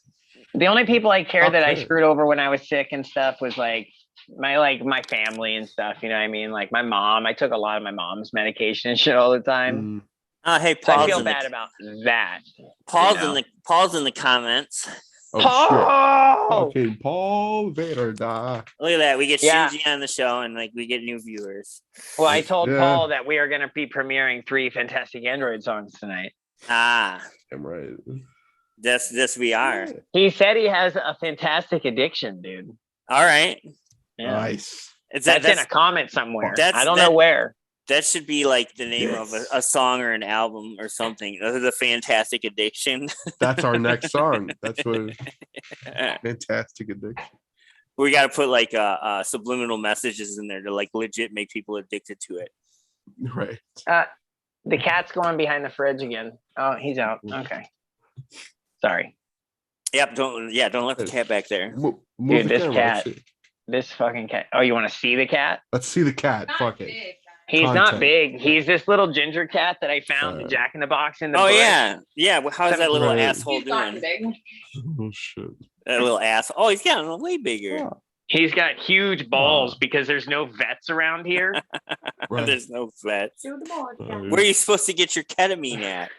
The only people I care that I screwed over when I was sick and stuff was like my family and stuff. You know what I mean? Like my mom. I took a lot of my mom's medication and shit all the time. Hey, Paul's I feel bad about that. Paul's in the comments. Oh, Paul! Shit. Okay, Paul Vader die. Look at that. We get Shinji on the show and like we get new viewers. Well, I told Paul that we are going to be premiering 3 Fantastic Android songs tonight. I'm right. This we are. He said he has a fantastic addiction, dude. All right. Yeah. Nice. That's in a comment somewhere. I don't know where. That should be like the name of a song or an album or something. The Fantastic Addiction. That's our next song. That's what Fantastic Addiction. We got to put like subliminal messages in there to like legit make people addicted to it. Right. The cat's going behind the fridge again. Oh, he's out. Okay. Sorry. Yep. Don't let the cat back there. Dude, this fucking cat. Oh, you want to see the cat? Let's see the cat. Fuck it. He's not big. He's this little ginger cat that I found in Jack in the Box in the bush. Yeah. Well, how's that little asshole doing? Oh shit. That little asshole. Oh, he's getting way bigger. He's got huge balls because there's no vets around here. Right. There's no vets. Do the ball again. Where are you supposed to get your ketamine at?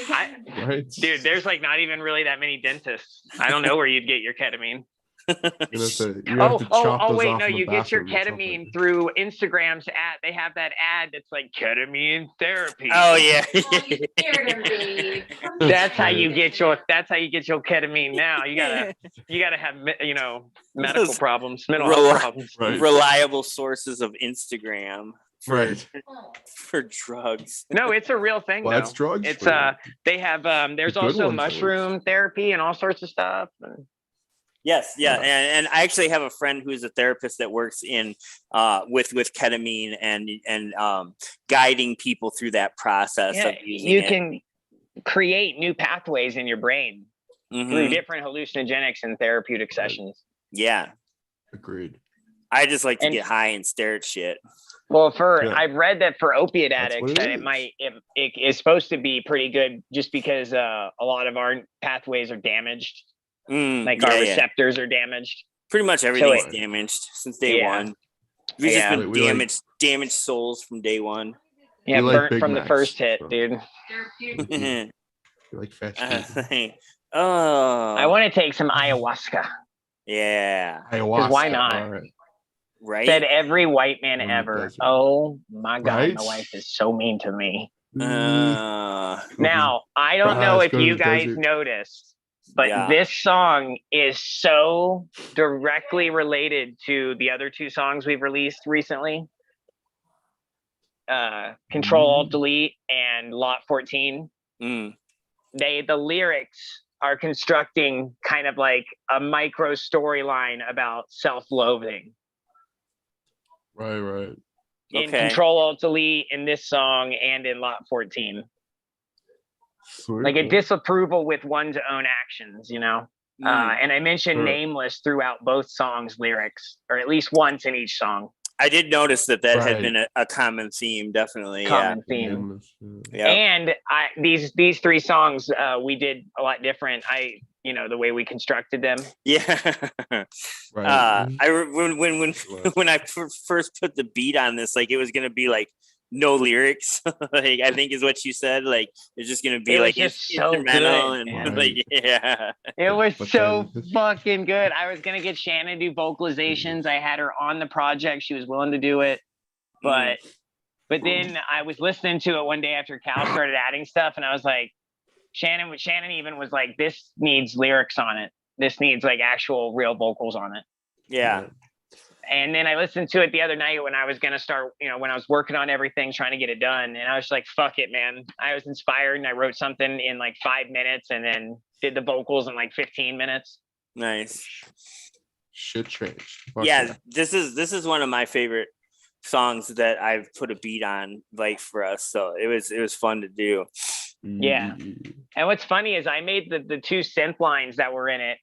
Right. Dude, there's like not even really that many dentists. I don't know where you'd get your ketamine. You have to chop those Wait, off no, in the you get your bathroom or something. ketamine through Instagram's ad. They have that ad that's like ketamine therapy. Oh yeah. Oh, you scared him, babe. That's how you get your ketamine now. You gotta have medical Those problems, mental health problems. Right. Reliable sources of Instagram Right. for drugs. No, it's a real thing. Well, though. that's drugs. It's for you. they have there's The good also ones, at least. mushroom therapy and all sorts of stuff. Yes, yeah, and I actually have a friend who's a therapist that works in with ketamine and guiding people through that process Yeah, of using you it. can create new pathways in your brain Mhm. through different hallucinogenics and therapeutic sessions. Yeah, Agreed. I just like to And- get high and stare at shit. Well, Yeah. I've read that for opiate That's what addicts, it that is. it is supposed to be pretty good, just because a lot of our pathways are damaged, like our receptors are damaged. Pretty much everything's it- damaged since day Yeah. one. We've Yeah. just been We like- damaged souls from day one. Yeah, We like burnt Big from the Macs, first hit, so. dude. Therapeutic. You like fast food. Oh, I want to take some ayahuasca. yeah, Ayahuasca. why not? All right. right. Said every white man On the ever. desert. Oh my God, Right? my wife is so mean to me. Uh, Now, I don't know Let's if go to you the guys desert. noticed, but Yeah. this song is so directly related to the other two songs we've released recently. Control Alt Delete and Lot 14. mm, The lyrics are constructing kind of like a micro storyline about self-loathing. Right. In Okay. Control Alt Delete, in this song, and in Lot 14. Sweet. Like a disapproval with one's own actions, you know? mm. And I mentioned Sure. nameless throughout both songs' lyrics, or at least once in each song. I did notice that had Right. been a common theme, definitely. Common theme. Yeah. And these three songs we did a lot different. The way we constructed them. Yeah. Right. When I first put the beat on this, like it was gonna be like no lyrics. Like I think is what you said. Like it's just gonna be It was like just so instrumental good, and man. like yeah. It was But so then- fucking good. I was gonna get Shannon to do vocalizations. I had her on the project. She was willing to do it, but then I was listening to it one day after Cal started adding stuff, and I was like, Shannon even was like, this needs lyrics on it. This needs like actual real vocals on it. Yeah. And then I listened to it the other night when I was gonna start, when I was working on everything, trying to get it done. And I was like, fuck it, man. I was inspired and I wrote something in like 5 minutes and then did the vocals in like 15 minutes. Nice. Shit changed. Fuck Yeah, this is one of my favorite songs that I've put a beat on like for us. So it was fun to do. Yeah. And what's funny is I made the two synth lines that were in it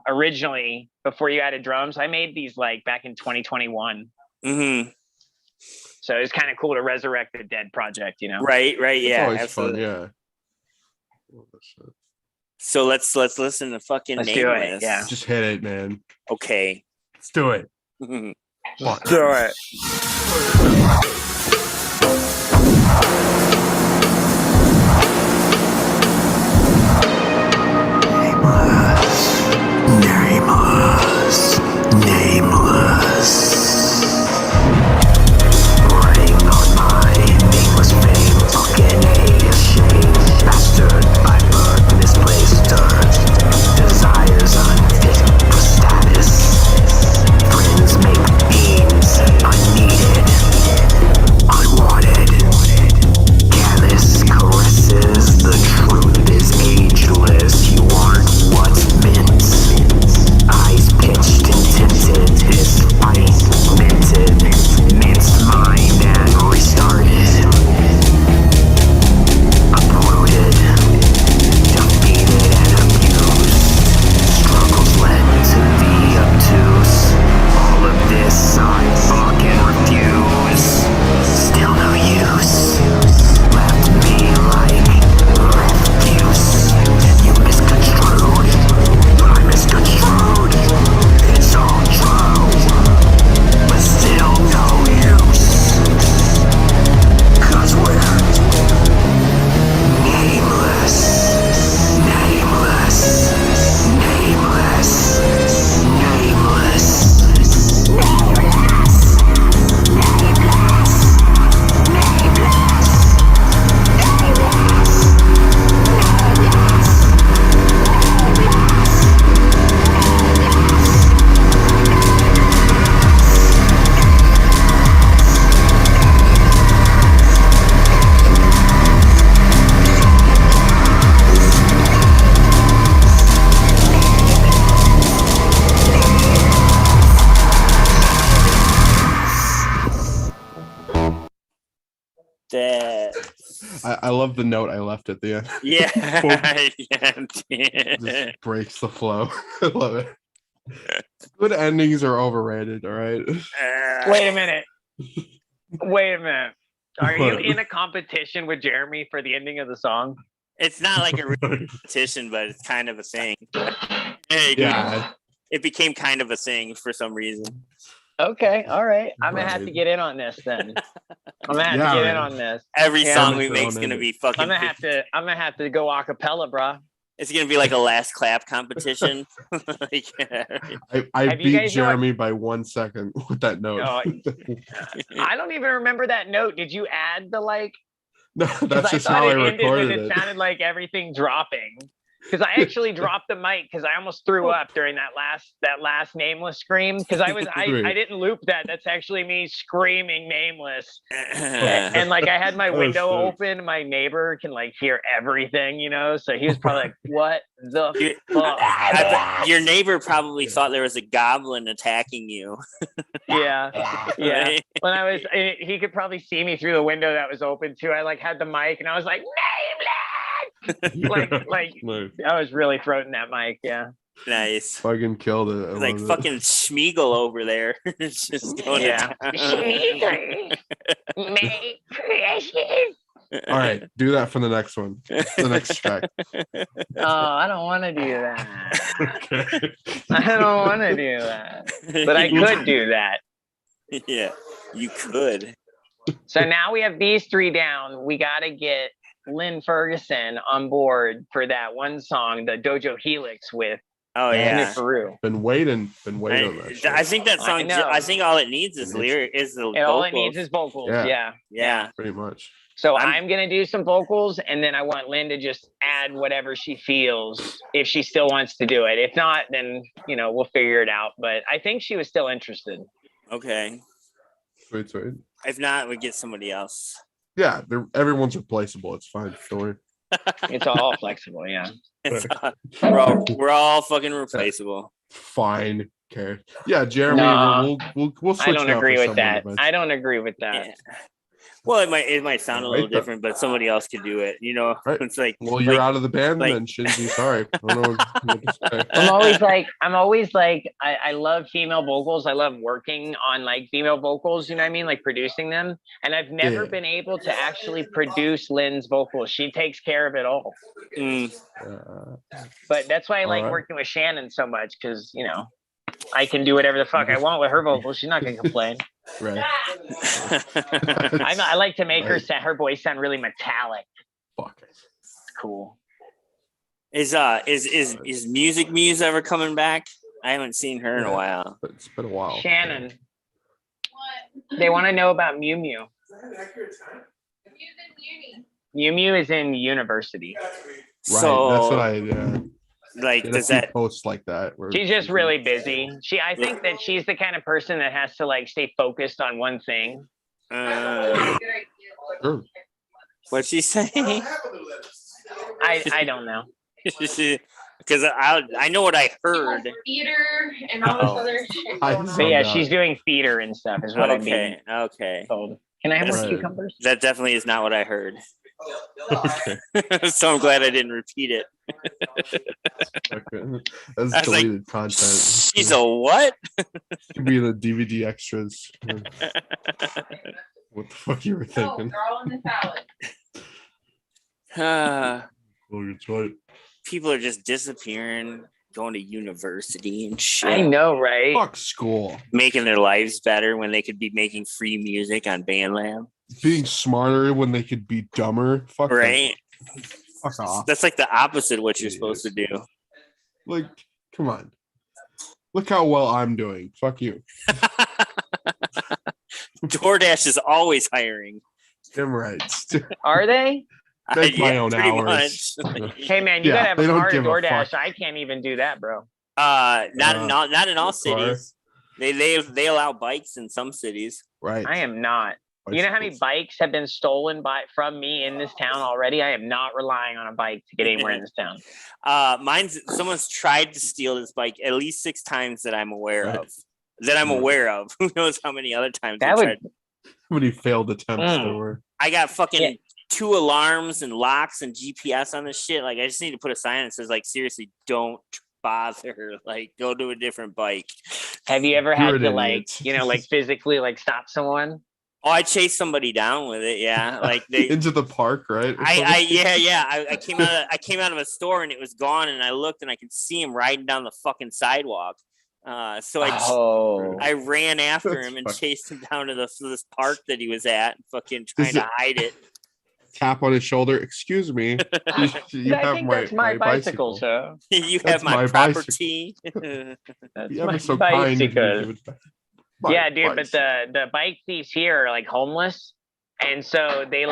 originally before you added drums. I made these like back in 2021. Mm-hmm. So it's kind of cool to resurrect the dead project, you know? Right, It's yeah. always Absolutely. fun. Yeah. Love that shit. So let's listen to fucking Let's do it, Nameless. yeah. Just hit it, man. Okay. Let's do it. Let's do it. Unneeded, unwanted. I love the note I left at the end. Yeah. Just breaks the flow. I love it. Good endings are overrated, all right? Wait a minute. Wait a minute. Are you What? in a competition with Jeremy for the ending of the song? It's not like a real competition, but it's kind of a thing. Hey, dude, Yeah. it became kind of a thing for some reason. Okay, all right. I'm gonna have to Right. get in on this then. I'm gonna have Yeah, to get in right. on this. Every Yeah. song we Make your make own is gonna ending. be fucking. I'm gonna have to go a cappella, bro. It's gonna be like a last clap competition. Like, I Have you beat guys know what- Jeremy by 1 second with that note. Oh, I don't even remember that note. Did you add the like? No, 'Cause that's I just thought how I it ended recorded and it. it sounded like everything dropping. Because I actually dropped the mic because I almost threw up during that last nameless scream. Because I Great. didn't loop that. That's actually me screaming nameless. And like I had my Oh, window shit. open, my neighbor can like hear everything, you know. So he was probably like, "What the You- fuck?" your neighbor probably thought there was a goblin attacking you. Yeah, yeah. Right? When I was, he could probably see me through the window that was open too. I like had the mic and I was like, "Nameless!" like Nice. I was really throating that mic. Yeah. Nice. Fucking killed it. I Like love it. fucking Schmeagle over there. It's just going Yeah. All right, do that for the next one. The next track. Oh, I don't want to do that. Okay. I don't want to do that. But I could do that. Yeah, you could. So now we have these three down. We got to get Lynn Ferguson on board for that one song, the Dojo Helix with Oh yeah. Peru. Been waiting on that shit. I think that I song. know. I think all it needs is lyric. Is the And all it vocals. needs is vocals. Yeah. Yeah. Yeah. Pretty much. So I'm- I'm going to do some vocals and then I want Lynn to just add whatever she feels if she still wants to do it. If not, then, you know, we'll figure it out. But I think she was still interested. Okay. Sweet. If not, we get somebody else. Yeah, everyone's replaceable. It's fine. Don't worry. It's all flexible. Yeah. We're all fucking replaceable. Fine. Okay. Yeah, Jeremy, No. we'll switch I don't it out agree for with someone that. eventually. I don't agree with that. Yeah. Well, it might sound a little Right, though. different, but somebody else could do it. You know, Right. it's like Well, you're like- out of the band like- then, Shinji. Sorry. I don't know what to say. I'm always like, I love female vocals. I love working on like female vocals, you know what I mean? Like producing them. And I've never Yeah. been able to actually produce Lynn's vocals. She takes care of it all. Mm. But that's why I like Alright. working with Shannon so much because, you know, I can do whatever the fuck I want with her vocals. She's not going to complain. Right. I like to make Right. her voice sound really metallic. Fuck. It's cool. Is Music Muse ever coming back? I haven't seen her in a while. But it's been a while. Shannon, they want to know about Mew Mew. Mew Mew is in university. Right. So That's what I like. did a Does few that? posts like that. Where She's just really busy. I think that she's the kind of person that has to like stay focused on one thing. Sure. What'd she say? I don't know. Because I know what I heard. Theater and all this Oh. other shit. I going on. But yeah, Yeah. she's doing theater and stuff is what I'm being Okay. told. Can I have more Right. cucumbers? That definitely is not what I heard. Okay. So I'm glad I didn't repeat it. Okay. That's I was like, deleted content. She's a what? Could be in the DVD extras. What the fuck you were Oh, thinking? they're all in the salad. Oh, that's right. People are just disappearing, going to university and shit. I know, right? Fuck school. Making their lives better when they could be making free music on BandLab. Being smarter when they could be dumber. Fuck them. Right? Fuck off. That's like the opposite of what you're supposed to do. Like, come on. Look how well I'm doing. Fuck you. DoorDash is always hiring. Damn right. Are they? Take my own pretty hours. much. Hey man, you Yeah, gotta have they a don't car to give a DoorDash. fuck. I can't even do that, bro. Not in all car. cities. They allow bikes in some cities. Right. I am not. You know how many bikes have been stolen from me in this town already? I am not relying on a bike to get anywhere in this town. Someone's tried to steal this bike at least 6 times that I'm aware Right. of. Who knows how many other times That they would tried. How many failed attempts there were? I got fucking Yeah. 2 alarms and locks and GPS on this shit. Like, I just need to put a sign that says, like, seriously, don't bother. Like, go to a different bike. Have you ever You're had an to like, idiot. you know, like physically like stop someone? Oh, I chased somebody down with it. Yeah, like they. Into the park, right? Or Yeah. I came out of a store and it was gone, and I looked and I could see him riding down the fucking sidewalk. So I ran after That's him and fucked. chased him down to this park that he was at, and fucking Is trying to hide it. Tap on his shoulder. Excuse me. You I have think that's my bicycle, sir. You That's have my my property. That's You my ever so kind. If you bicycle. give it back. My Yeah, dude, but bicycle. the bike thieves here are like homeless. And so they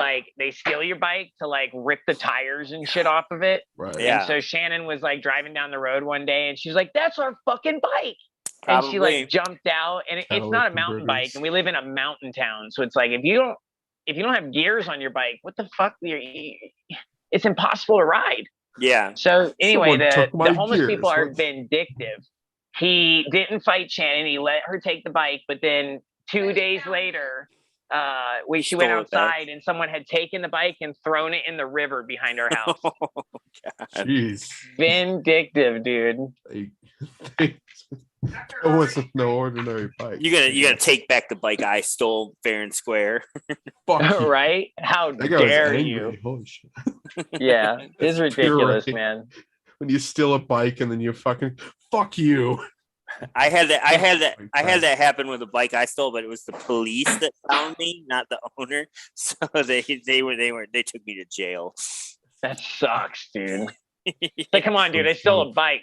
steal your bike to like rip the tires and shit off of it. Right. Yeah. And so Shannon was like driving down the road one day and she was like, "That's our fucking bike." And she Probably. like jumped out, and it's not a Catalytic mountain bike, converters. and we live in a mountain town. So it's like if you don't have gears on your bike, what the fuck? It's impossible to ride. Yeah. So anyway, Someone took the my homeless people gears. are What? vindictive. He didn't fight Shannon. He let her take the bike, but then 2 days later, she went Stole it back. outside and someone had taken the bike and thrown it in the river behind our house. Jeez. Vindictive, dude. It wasn't no ordinary bike. You gotta take back the bike I stole fair and square. Fuck you. Right? How That guy was dare angry. you? Holy shit. Yeah, it's ridiculous, right. man. When you steal a bike and then you fucking fuck you. I had that happen with a bike I stole, but it was the police that found me, not the owner. So they took me to jail. That sucks, dude. Like, come on, dude. I stole a bike.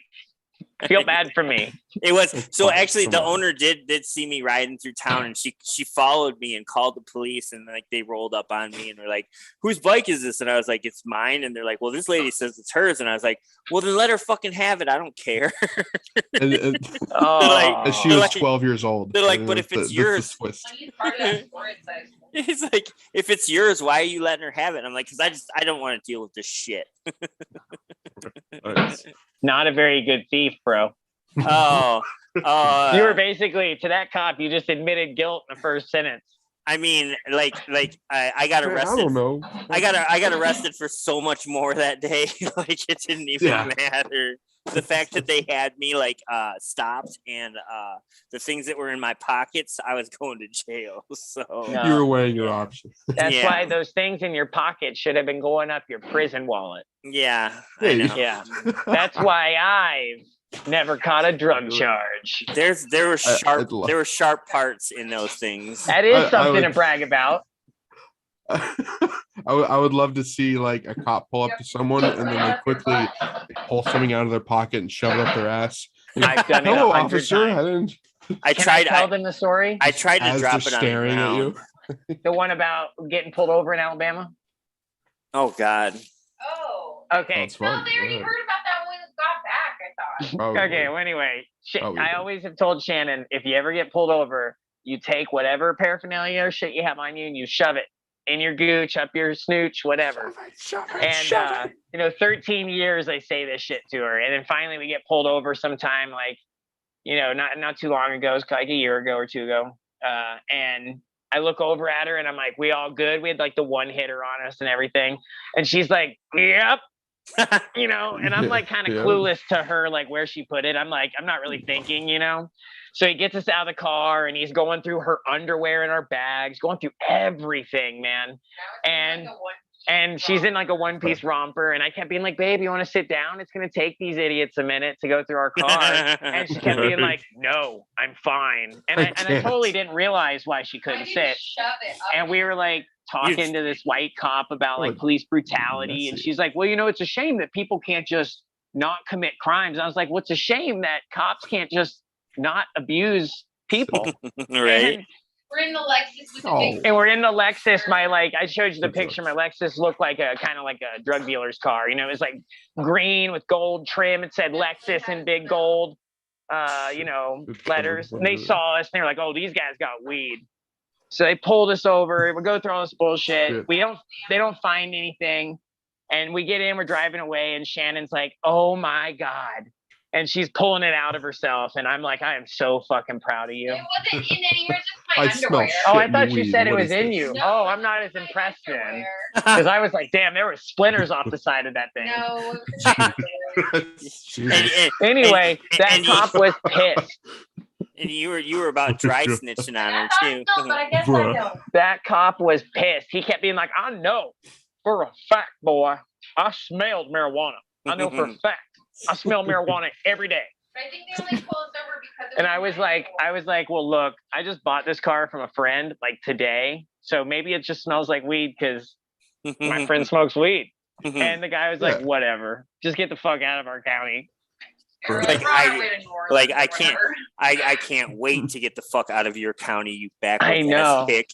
Feel bad for me. It was so fine. actually Come the on. owner did see me riding through town, and she followed me and called the police, and like they rolled up on me and they're like, "Whose bike is this?" And I was like, "It's mine." And they're like, "Well, this lady says it's hers." And I was like, "Well, then let her fucking have it. I don't care." And Oh, she was like- 12 years old. they're like, And "But if that's it's the yours-" twist. When you started at sports, It's like, if it's yours, why are you letting her have it? And I'm like, because I don't want to deal with this shit. Nice. not a very good thief, bro. Oh, You were basically, to that cop, you just admitted guilt in the first sentence. I mean, like I got I arrested. don't know. I got arrested for so much more that day. Like, it didn't even matter. The fact that they had me like stopped, and the things that were in my pockets, I was going to jail. So No. You were weighing your options. That's Yeah. why those things in your pocket should have been going up your prison wallet. yeah, Yeah, I you- know. Yeah. That's why I've never caught a drug charge. There were I'd love- there were sharp parts in those things. That is I something would- to brag about. I would love to see like a cop pull up to someone and then they quickly pull something out of their pocket and shove it up their ass. I've done it Hello, 100 officer. I times. didn't. I Can tried. I tell them the story? I tried to As drop they're it on the staring at ground. you. The one about getting pulled over in Alabama? Oh God. Oh. Okay. That's No, fun. they already heard about that when we got back, I thought. Probably. Okay, well, anyway, Probably I did. always have told Shannon, if you ever get pulled over, you take whatever paraphernalia or shit you have on you and you shove it in your gooch, up your snooch, whatever. And 13 years I say this shit to her, and then finally we get pulled over sometime, like, not too long ago, it's like a year ago or two ago, and I look over at her and I'm like, "We all good?" We had like the one hitter on us and everything, and she's like, "Yep." And I'm like kind of Yeah. clueless to her, like where she put it. I'm like, I'm not really thinking, So he gets us out of the car and he's going through her underwear in our bags, going through everything, man. And she's in like a one-piece romper, and I kept being like, "Babe, you want to sit down? It's gonna take these idiots a minute to go through our car." And she kept being like, "No, I'm fine." And I can't. totally didn't realize why she couldn't sit. Shove it up. And we were like talking to this white cop about like police brutality, and messy. she's like, "Well, it's a shame that people can't just not commit crimes." I was like, "What's a shame that cops can't just not abuse people?" Right. And, We're in the Lexus with the Oh. big and we're in the Lexus. I showed you the Good picture. My Lexus looked like a kind of like a drug dealer's car. It was like green with gold trim. It said Lexus in big gold, letters. And they saw us and they were like, "Oh, these guys got weed." So they pulled us over. We go through all this bullshit. Shit. They don't find anything. And we get in, we're driving away, and Shannon's like, "Oh my God." And she's pulling it out of herself. And I'm like, "I am so fucking proud of you." It wasn't in anywhere, just my I smell underwear. shit. Oh, I thought you weed. said it What was is in this? you. No, Oh, I'm not as my impressed then. underwear. Because I was like, damn, there were splinters off the side of that thing. No, it was in my underwear. Jesus. Anyway, that and cop was pissed. And you were about dry snitching on her I thought too. so, but I guess I Bruh. don't. That cop was pissed. He kept being like, I know for a fact, boy, I smelled marijuana. I know for a fact. I smell marijuana every day. But I think they only pulled us over because. And I was like, well, look, I just bought this car from a friend like today. So maybe it just smells like weed because my friend smokes weed. And the guy was like, Yeah. whatever, just get the fuck out of our county. Or Like, we're on our way to New Orleans like, or I can't- whatever. I can't wait to get the fuck out of your county, you backwards I know. ass hick.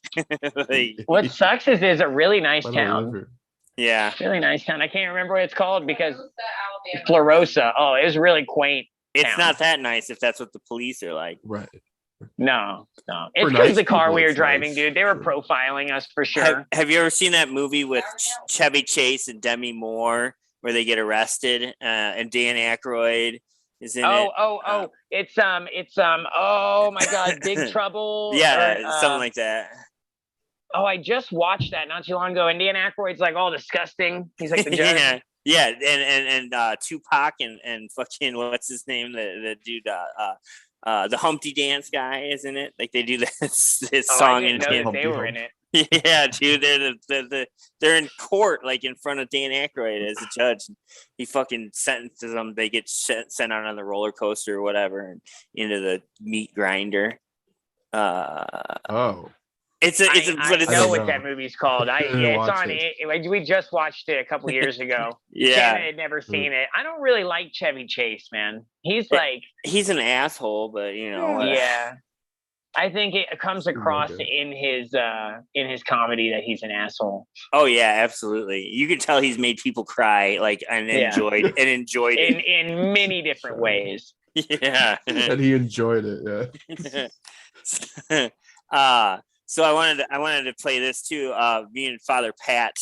Like, What sucks is it's a really nice I don't live town. here. yeah, Really nice town. I can't remember what it's called because Alabama. Flarosa. Oh, it was really quaint. it's town. not that nice if that's what the police are like. Right. No. For It's because nice the car people, we were it's driving, nice. dude. They were Sure. profiling us for sure. Have you ever seen that movie with Chevy Chase and Demi Moore where they get arrested and Dan Aykroyd is in it? It's oh my god, Big Trouble. Yeah, or, something like that. Oh, I just watched that not too long ago. And Dan Aykroyd's like all disgusting. He's like the judge. yeah, and Tupac and fucking what's his name, the dude, the Humpty Dance guy, isn't it? Like they do this Oh, song I and didn't know that Humpty they were Hump. in it. yeah, dude, they're in court like in front of Dan Aykroyd as a judge. He fucking sentences them. They get sent out on the roller coaster or whatever and into the meat grinder. Oh. But it's I know don't what know. that movie's called. didn't It's watch on it. We just watched it a couple years ago. yeah, Shannon had never seen it. I don't really like Chevy Chase, man. He's like, he's an asshole, but you know, yeah. I think it comes across Okay. in his comedy that he's an asshole. oh yeah, absolutely. You can tell he's made people cry, like and Yeah. enjoyed it. In many different ways. Yeah. And he enjoyed it. Yeah. So I wanted to play this too. Me and Father Pat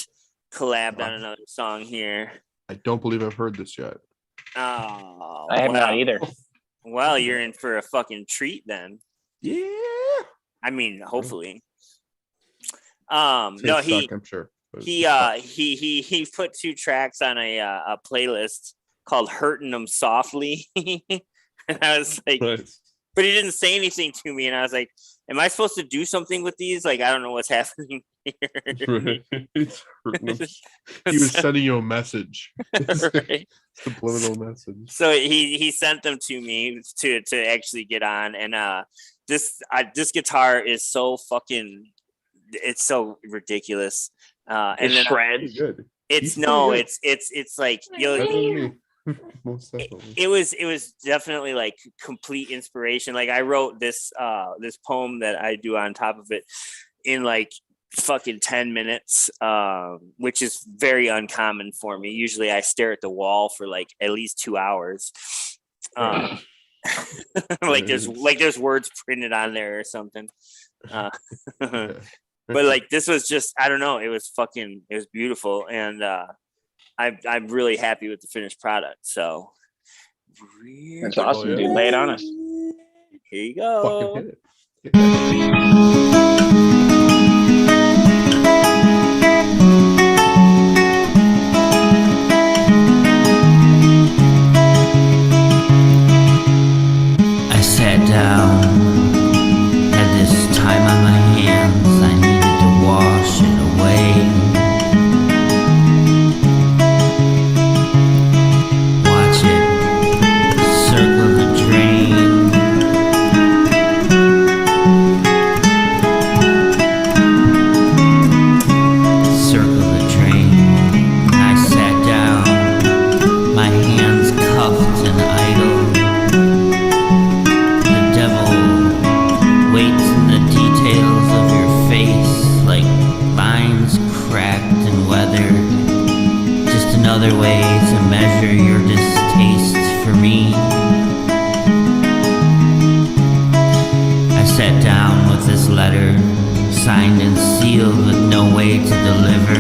collabed on another song here. I don't believe I've heard this yet. Oh, I have well, not either. Well, you're in for a fucking treat then. Yeah. I mean, hopefully. Tastes No, he suck, I'm sure. But he put 2 tracks on a playlist called "Hurtin' 'Em Softly," and I was like, Nice. but he didn't say anything to me, and I was like, am I supposed to do something with these? Like, I don't know what's happening here. It's hurting him. He was sending you a message. Right. Subliminal message. So he sent them to me to actually get on, and this guitar is so fucking, it's so ridiculous. And It then shreds. Good. it's He's no, pretty it's like Better than me. Most it, definitely. it was definitely like complete inspiration. Like I wrote this poem that I do on top of it in like fucking 10 minutes, which is very uncommon for me. Usually I stare at the wall for like at least 2 hours. Like there's words printed on there or something. Yeah. But like this was just, I don't know, it was beautiful, and I'm really happy with the finished product. So That's awesome, dude. Lay it on us. Here you Fucking go. hit it. I sat down, had this time on my hands, I needed to wash it away. Watch it circle the drain. Circle the drain. I sat down, my hands cuffed and idle. The devil waits in the details of your face, like lines cracked and weathered. Just another way to measure your distaste for me. I sat down with this letter, signed and sealed with no way to deliver.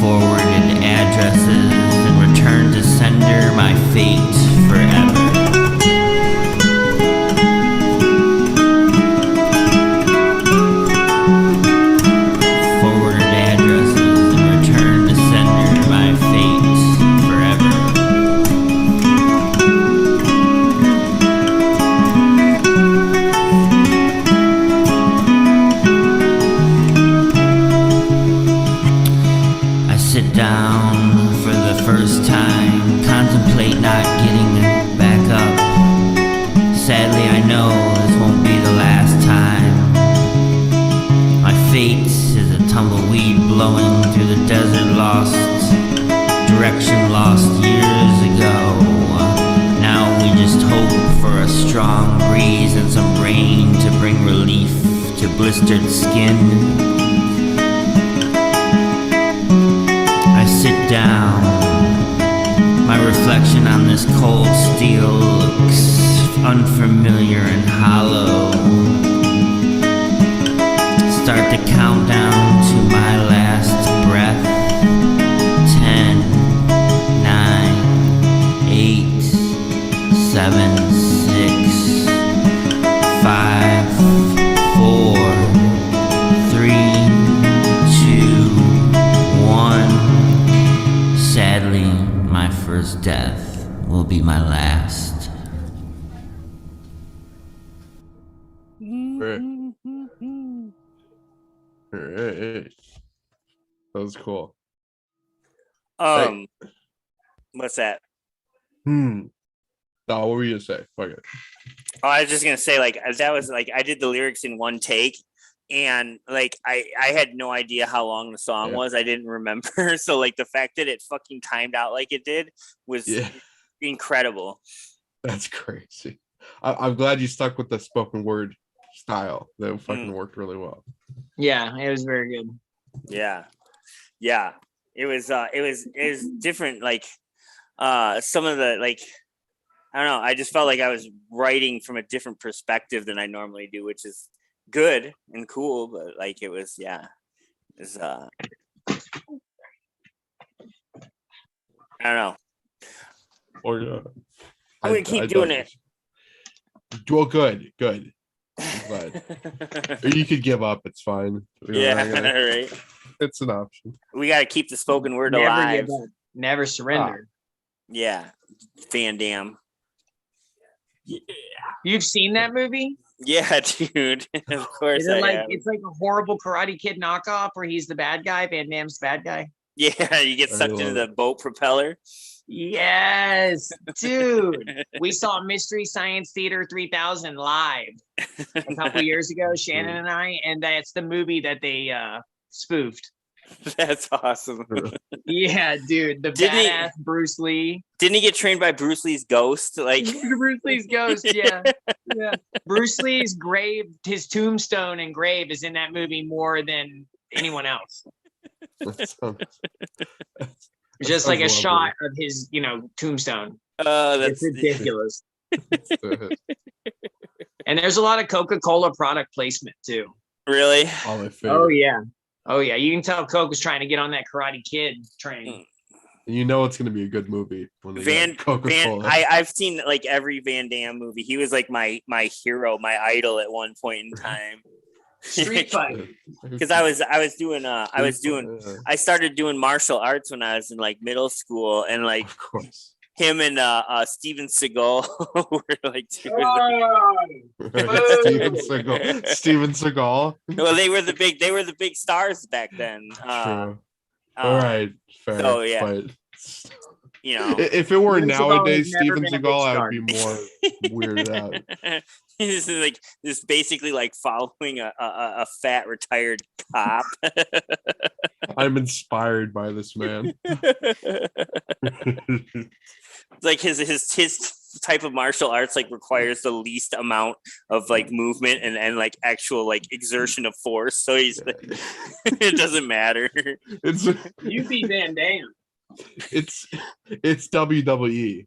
Forwarded addresses and returned to sender my fate forever. blistered skin. I sit down. My reflection on this cold steel looks unfamiliar and hollow. Start the countdown to my last breath. 10, 9, 8, 7, 6, 5, 4, 3, 2, 1. Sadly, my first death will be my last. Right. All right. That was cool. What's that? No, what were you gonna say? Fuck it. Oh, I was just gonna say, like, that was like I did the lyrics in one take, and like I had no idea how long the song was. I didn't remember. So like the fact that it fucking timed out like it did was incredible. That's crazy. I'm glad you stuck with the spoken word style. That fucking worked really well. Yeah, it was very good. Yeah. It was different. Like some of the, like, I don't know. I just felt like I was writing from a different perspective than I normally do, which is good and cool. But like, it was I don't know. Or I'm gonna keep doing it. Well, good. I'm glad. Or you could give up. It's fine. Right. It's an option. We got to keep the spoken word Never alive. give up. Never surrender. Yeah, Van Damme. Yeah. You've seen that movie? Yeah, dude. Of course, it's like a horrible Karate Kid knockoff where he's the bad guy. Van Damme's the bad guy. Yeah, you get sucked into the boat propeller. Yes, dude. We saw Mystery Science Theater 3000 live a couple years ago, Shannon and I, and that's the movie that they spoofed. That's awesome. Yeah, dude. The badass Bruce Lee. Didn't he get trained by Bruce Lee's ghost? Like Bruce Lee's ghost, yeah. Bruce Lee's grave, his tombstone and grave is in that movie more than anyone else. Just like a shot of his, tombstone. It's ridiculous. And there's a lot of Coca-Cola product placement too. Really? Oh yeah. You can tell Coke was trying to get on that Karate Kid train. You know it's gonna be a good movie when they Coca-Cola. I've seen like every Van Damme movie. He was like my hero, my idol at one point in time. Street Fighter. Because I started doing martial arts when I was in like middle school, and like of course him and Steven Seagal were like Steven Seagal. Well, they were the big stars back then. True. All right, fair. So yeah. But, if it were nowadays Steven Seagal, I would be more weirded out. This is like basically like following a fat retired cop. I'm inspired by this man. Like his type of martial arts like requires the least amount of like movement and like actual like exertion of force. So he's like, it doesn't matter. You be Van Damme. It's WWE.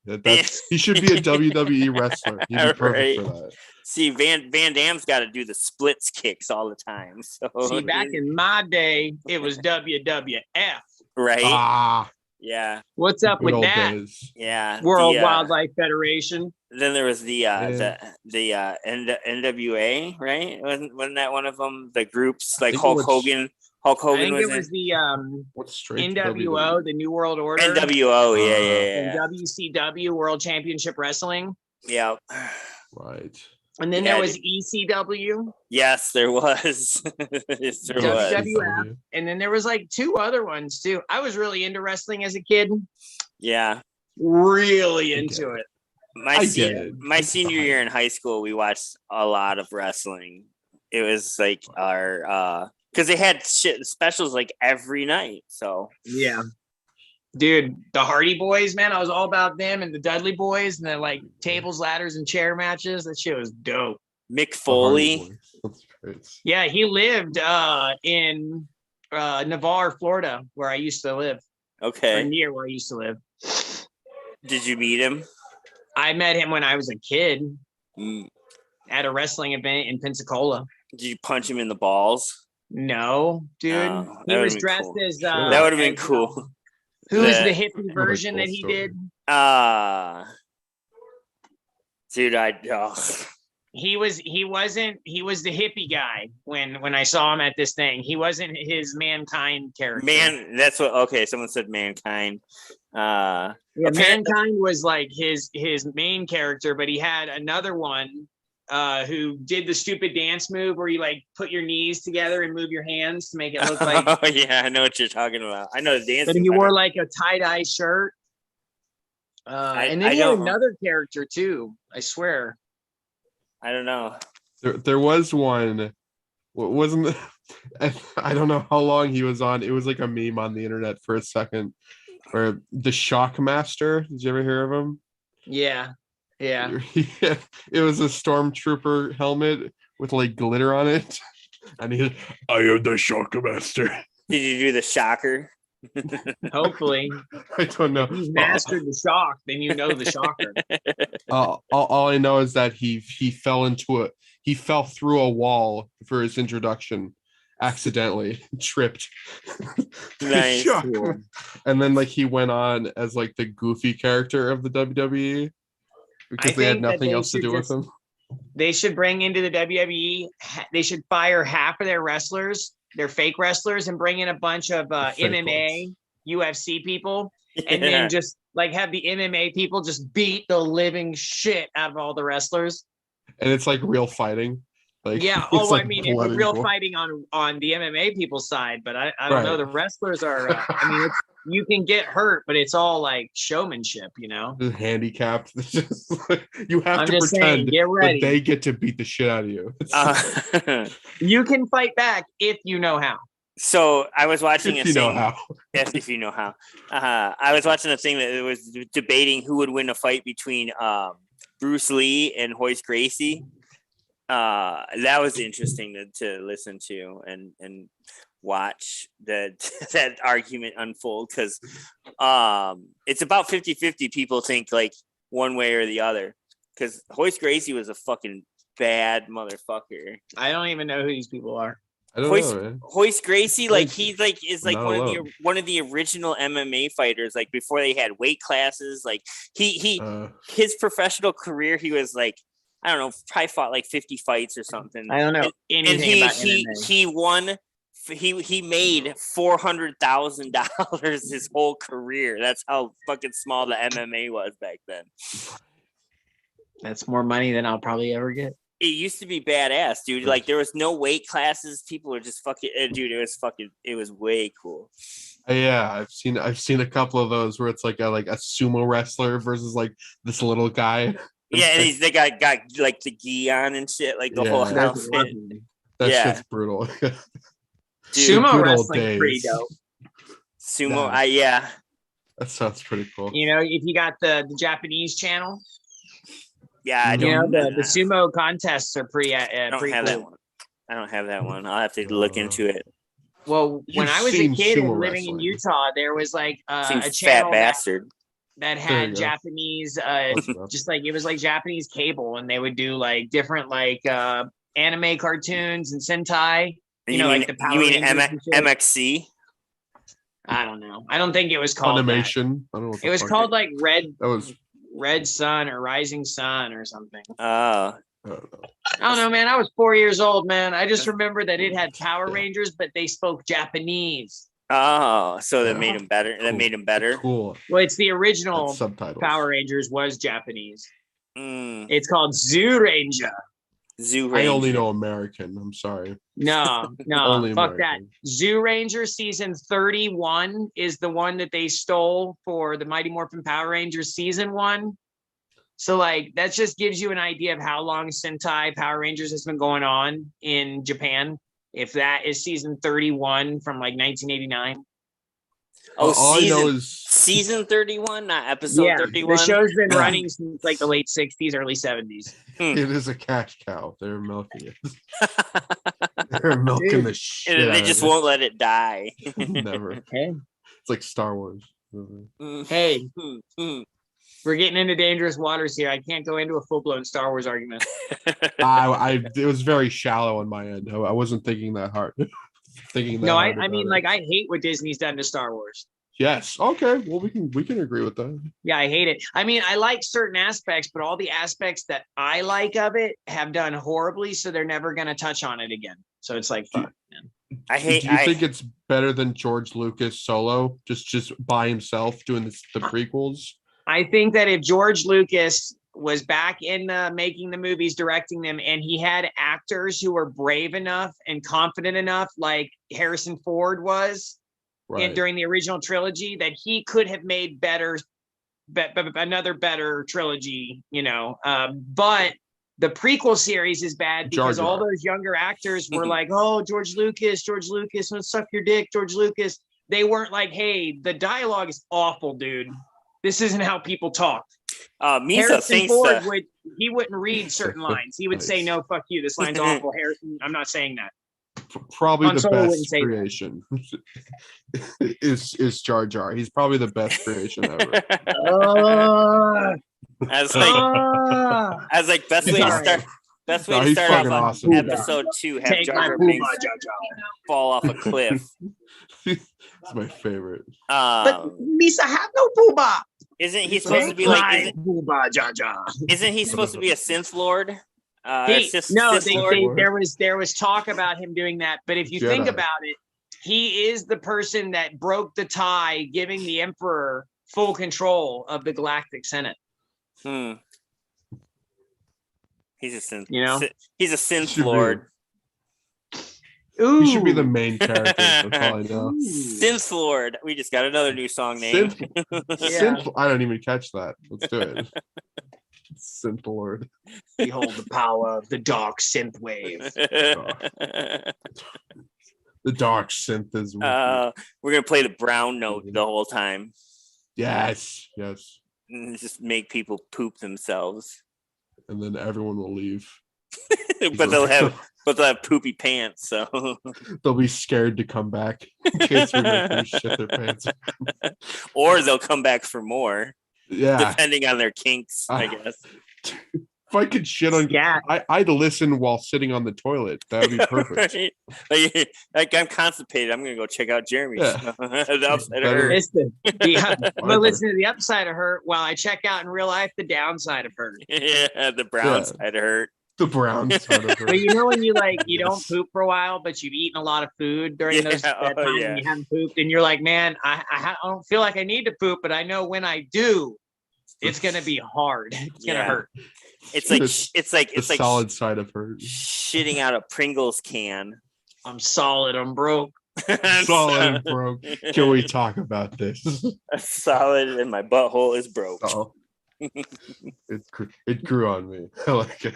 He should be a WWE wrestler. He'd be perfect for that. See, Van Damme's got to do the splits kicks all the time. So see, back in my day, it was WWF. Right. Yeah. What's up with that? Days. Yeah. World Wildlife Federation. Then there was the NWA, right? Wasn't that one of them? The groups like Hulk Hogan. Hulk Hogan was it was the what's NWO, the New World Order. NWO, yeah. And WCW, World Championship Wrestling. Yeah. Right. And then there was ECW. Yes, there was. Yes, there WWF. was. And then there was like two other ones too. I was really into wrestling as a kid. Yeah. Really into it. My senior year in high school, we watched a lot of wrestling. It was like our because they had shit specials like every night. So yeah. Dude, the Hardy Boys, man, I was all about them, and the Dudley Boys, and then like tables, ladders, and chair matches. That shit was dope. Mick Foley. It's Yeah, he lived in Navarre, Florida, where I used to live, or Okay. near where I used to live. Did you meet him? I met him when I was a kid Mm. at a wrestling event in Pensacola. Did you punch him in the balls? No, dude. Oh, He that was would've been dressed cool. as That would have been as, cool. who was That- the hippie What a version cool that he story. did? Dude, He was the hippie guy when I saw him at this thing. He wasn't his mankind character. man, that's what. Okay, someone said mankind. Yeah, apparently- mankind was like his main character, but he had another one who did the stupid dance move where you like put your knees together and move your hands to make it look like. Oh yeah, I know what you're talking about. I know the dance. But he wore like a tie-dye shirt. And then I he had don't- another character too. I swear. I don't know. there was one. Wasn't I don't know how long he was on. It was like a meme on the internet for a second. Or the Shockmaster. Did you ever hear of him? Yeah. Yeah. It was a stormtrooper helmet with like glitter on it. And he, I am the Shockmaster. Did you do the shocker? Hopefully. I don't know. If you've mastered the shock, then you know the shocker. All I know is that he fell through a wall for his introduction accidentally, tripped. Nice. Shock. Cool. And then like he went on as like the goofy character of the WWE because they had think that nothing they else to should do with just- him. They should bring into the WWE, they should fire half of their wrestlers, their fake wrestlers, and bring in a bunch of fake MMA, UFC people, and Yeah. then just like have the MMA people just beat the living shit out of all the wrestlers. And it's like real fighting. Like Yeah. it's, Oh, I like, mean, it's blood and real gore. fighting on the MMA people's side, but I don't know. Right. The wrestlers are. I mean, you can get hurt, but it's all like showmanship, you know. Just handicapped. It's just like, you have I'm to just saying, pretend get that ready. they get to beat the shit out of you. It's- You can fight back if you know how. So I was watching if a you know thing. how. Yes, if you know how. I was watching a thing that was debating who would win a fight between Bruce Lee and Hoist Gracie. That was interesting to listen to and watch that argument unfold because it's about 50-50 people think like one way or the other because Hoist Gracie was a fucking bad motherfucker. I don't even know who these people are. I don't Hoist, know, man. Hoist Gracie, like he's like is like Not one alone. of the original MMA fighters. Like before they had weight classes, like he Uh, his professional career, he was like I don't know, probably fought like 50 fights or something. I don't know And anything about MMA. he won. He made $400,000 his whole career. That's how fucking small the MMA was back then. That's more money than I'll probably ever get. It used to be badass, dude. Like there was no weight classes. People were just fucking, dude. It was way cool. yeah, I've seen a couple of those where it's like a sumo wrestler versus like this little guy. Yeah, and they got like the gi on and shit, like the whole Yeah. outfit. That Yeah. shit's brutal. Dude, Sumo good old wrestling pretty days. dope. sumo. Yeah. Yeah. That sounds pretty cool. You know, if you got the Japanese channel, Yeah, I You you know don't. the sumo contests are pretty. I don't pretty have cool. that one. I don't have that one. I'll have to look into it. Well, when You've I was a seen kid and sumo living in wrestling. Utah, there was like Seems a fat channel bastard. that There had you go. Japanese, Close enough. just like it was like Japanese cable, and they would do like different like anime cartoons and Sentai. You know, mean, like the Power you mean Rangers and shit. MXC? I don't know. I don't think it was called that. Funimation. I don't know. What the It was fuck called like that was. Red Sun or Rising Sun or something. Oh, I don't know. I don't know, man. I was 4 years old, man. I just remember that it had Power Yeah. Rangers, but they spoke Japanese. so that Yeah. made him better. That Cool. made him better. Cool. Well, it's the That's original subtitles. Power Rangers was Japanese. Mm, It's called Zoo Ranger. Zoo I only Ranger. know American. I'm sorry. No, Only fuck that. American. Zoo Ranger season 31 is the one that they stole for the Mighty Morphin Power Rangers season 1. So like that just gives you an idea of how long Sentai Power Rangers has been going on in Japan. If that is season 31 from like 1989. Oh, all I know is season 31, not episode 31. The show's been Yeah. running since like the late 60s, early 70s. it is a cash cow. They're milking it. They're milking the shit. And they out just of won't let it die. it. Never. Hey, It's like Star Wars. hey, we're getting into dangerous waters here. I can't go into a full-blown Star Wars argument. It was very shallow on my end. I wasn't thinking that hard. No, I hard mean, about like, it. I hate what Disney's done to Star Wars. Yes. Okay. Well, we can agree with that. Yeah, I hate it. I mean, I like certain aspects, but all the aspects that I like of it have done horribly, so they're never going to touch on it again. So it's like, fuck, man. I hate. Do you think it's better than George Lucas solo, just by himself doing the prequels? I think that if George Lucas was back in making the movies, directing them, and he had actors who were brave enough and confident enough, like Harrison Ford was during the original trilogy, that he could have made another better trilogy, but the prequel series is bad because Jar Jar. all those younger actors were like, oh, George Lucas, let's suck your dick, George Lucas. They weren't like, hey, the dialogue is awful, dude. This isn't how people talk. Misa Harrison thinks Ford that. he wouldn't read certain lines. He would say, Nice. no, fuck you. This line's awful, Harrison. I'm not saying that. Probably Han the Solo wouldn't best say that. creation is Jar Jar. He's probably the best creation ever. As best way to Sorry. start. Best way No, to he's start off fucking on awesome. episode 2. Have Take Jar my Jar booba, Binks Jar Jar. fall off a cliff. It's my favorite. But Misa have no booba. Isn't he supposed to be like? Booba, Jar Jar. Isn't he supposed to be a synth lord? Sith Lord. There was talk about him doing that, but if you think Jedi. about it, he is the person that broke the tie, giving the Emperor full control of the Galactic Senate. He's a synth. He's a Should synth be. lord. Ooh, He should be the main character. That's all I know. Synth lord. We just got another new song name. Synth. I don't even catch that. Let's do it. Synth Lord. Behold the power of the dark synth wave. The dark synth is. We're gonna play the brown note the whole time. Yes. And just make people poop themselves. And then everyone will leave. but they'll have poopy pants, so They'll be scared to come back in case we make them shit their pants. or they'll come back for more. Yeah. Depending on their kinks, I guess. If I could shit on, I'd listen while sitting on the toilet. That would be perfect. Right? Like I'm constipated. I'm gonna go check out Jeremy's. Yeah. The upside of Better. Hurt. I'm gonna listen to the upside of Hurt while I check out in real life the downside of Hurt. Yeah, the brown Yeah. side of Hurt. The brown side of But you know when you don't poop for a while, but you've eaten a lot of food during that time and you haven't pooped, and you're like, man, I don't feel like I need to poop, but I know when I do, it's gonna be hard. It's gonna hurt. It's like the solid side of Hurt. Shitting out a Pringles can. I'm solid. I'm broke. Solid and broke. Can we talk about this? Solid, and my butthole is broke. Oh. It grew on me. I like it.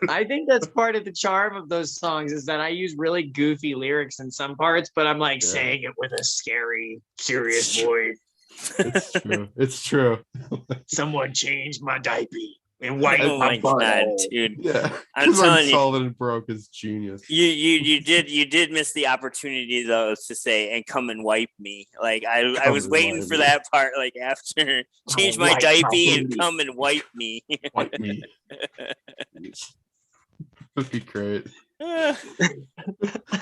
I think that's part of the charm of those songs is that I use really goofy lyrics in some parts, but I'm like saying it with a scary, serious voice. It's true. Someone changed my diaper and wiped Oh my my god, butthole. dude! Yeah, I'm telling you, solid and broke is genius. You did miss the opportunity though to say and come and wipe me. Like I was waiting for that part. Like after change my diaper and come and wipe me. Wipe me. That'd be great.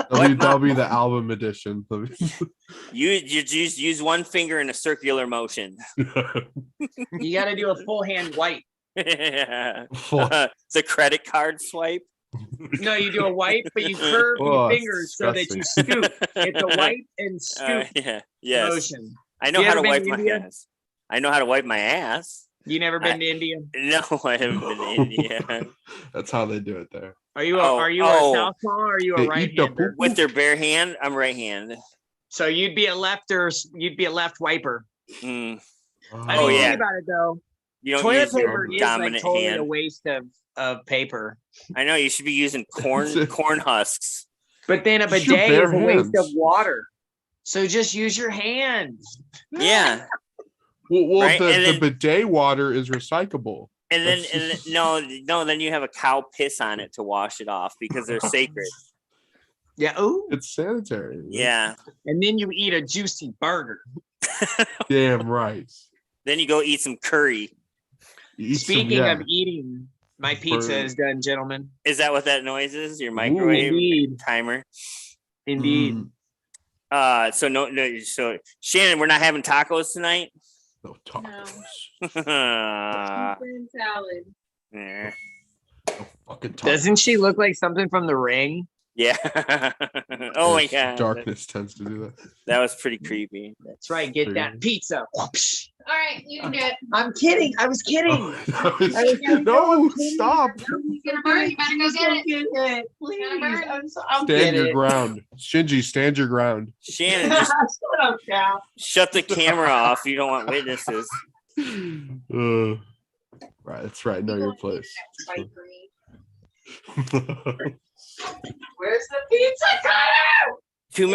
That'll be the album edition. You just use one finger in a circular motion. You got to do a full hand wipe. The credit card swipe. No, you do a wipe, but you curve your fingers so that you scoop. It's a wipe and scoop motion. I know how to wipe my ass. I know how to wipe my ass. You never been to India? No, I haven't been to India. That's how they do it there. Are you a southpaw or are you a right-hander? With their bare hand, I'm right-handed. So you'd be a left wiper. Mm. I mean, think about it though. You don't toilet use your paper is dominant like totally hand. a waste of paper. I know you should be using corn husks. But then a Use your bidet bare is a waste hands. of water. So just use your hands. Yeah. Well, Right, and the then- bidet water is recyclable. And then, That's- no, then you have a cow piss on it to wash it off because they're sacred. Yeah. Ooh. It's sanitary. Yeah. And then you eat a juicy burger. Damn right. Then you go eat some curry. You eat some- Speaking yeah. of eating, my pizza Burger. is done, gentlemen. Is that what that noise is? Your microwave Indeed. timer? Indeed. So so Shannon, we're not having tacos tonight. No tacos. Yeah. Pizza and salad. Yeah. No fucking tacos. Doesn't she look like something from The Ring? Oh my Yes, god. Darkness tends to do that. That was pretty creepy. That's right. Get that pizza. Whoosh. All right, you can do it. I'm kidding. I was kidding. No, stop. You gonna burn? You better go get it. Get it. Please. I'll get Stand your it. ground. Shinji, stand your ground. Shannon, just Shut up, Cal. shut the camera off. You don't want witnesses. Right, that's right. Know your place. Where's the pizza cutter? Too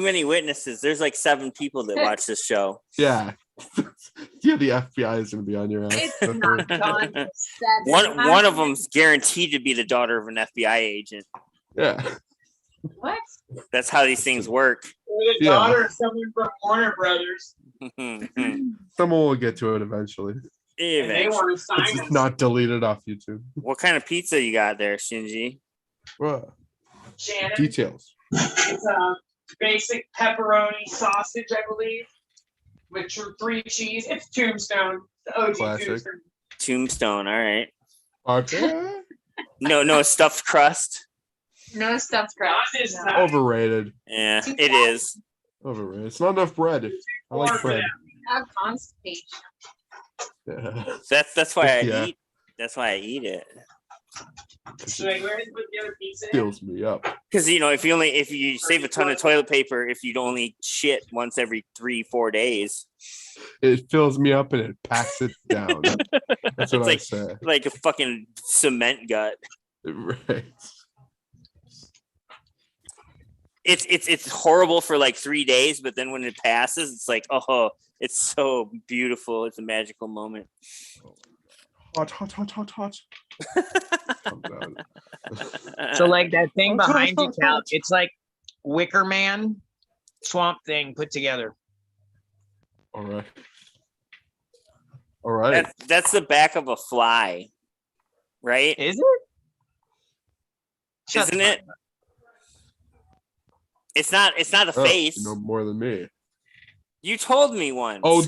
many witnesses. There's like 7 people that watch this show. Yeah. Yeah, the FBI is gonna be on your ass. It's not done. One of them's guaranteed to be the daughter of an FBI agent. Yeah. What? That's how these things work. Or the Yeah. daughter of someone from Warner Brothers. Someone will get to it eventually. And they want to sign It's us. not deleted off YouTube. What kind of pizza you got there, Shinji? What? Shannon. Details. It's a basic pepperoni sausage, I believe, with 3 cheese. It's Tombstone. The OG Classic. Tombstone. Tombstone. All right. Okay. No stuffed crust. No stuffed crust. Not this No. time. Overrated. Yeah, it is. Overrated. It's not enough bread. I like bread. I have constipation. Yeah. That's why I Yeah. eat. That's why I eat it. Should I go ahead and put the other pizza in? Fills me up. Because if you save a ton of toilet paper if you'd only shit once every 3-4 days, It fills me up and it packs it down. That's what I It's say. like a fucking cement gut. Right. It's horrible for like 3 days, but then when it passes, it's like, oh, it's so beautiful. It's a magical moment. Hot, hot, hot, hot, hot. Comes out. So like that thing Oh, behind you, God. Cal, it's like Wicker Man, Swamp Thing put together. All right. All right. That's the back of a fly, right? Is it? Shut Isn't the it? fuck up. It's not a Oh, face. you know more than me. You told me once. Oh,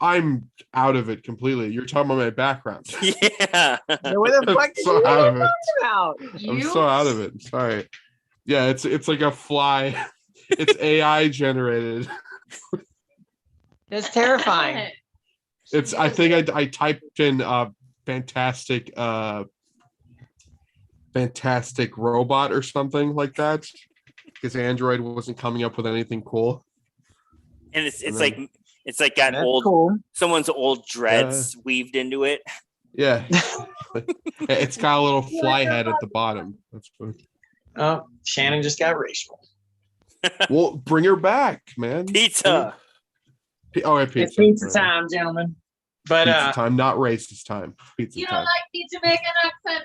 I'm out of it completely. You're talking about my background. yeah. So what the fuck I'm did so you out of talking it. about? I'm so out of it. Sorry. Yeah, it's like a fly. It's AI generated. That's terrifying. It's I think I typed in fantastic robot or something like that because Android wasn't coming up with anything cool. And it's And like got That's old cool. someone's old dreads weaved into it. Yeah. It's got a little fly head at the bottom. That's what. Oh, Shannon just got racial. Well, bring her back, man. Pizza. Oh, yeah, pizza. It's pizza time, gentlemen. But Pizza time, not racist time. Pizza You time. don't like the Jamaican accent,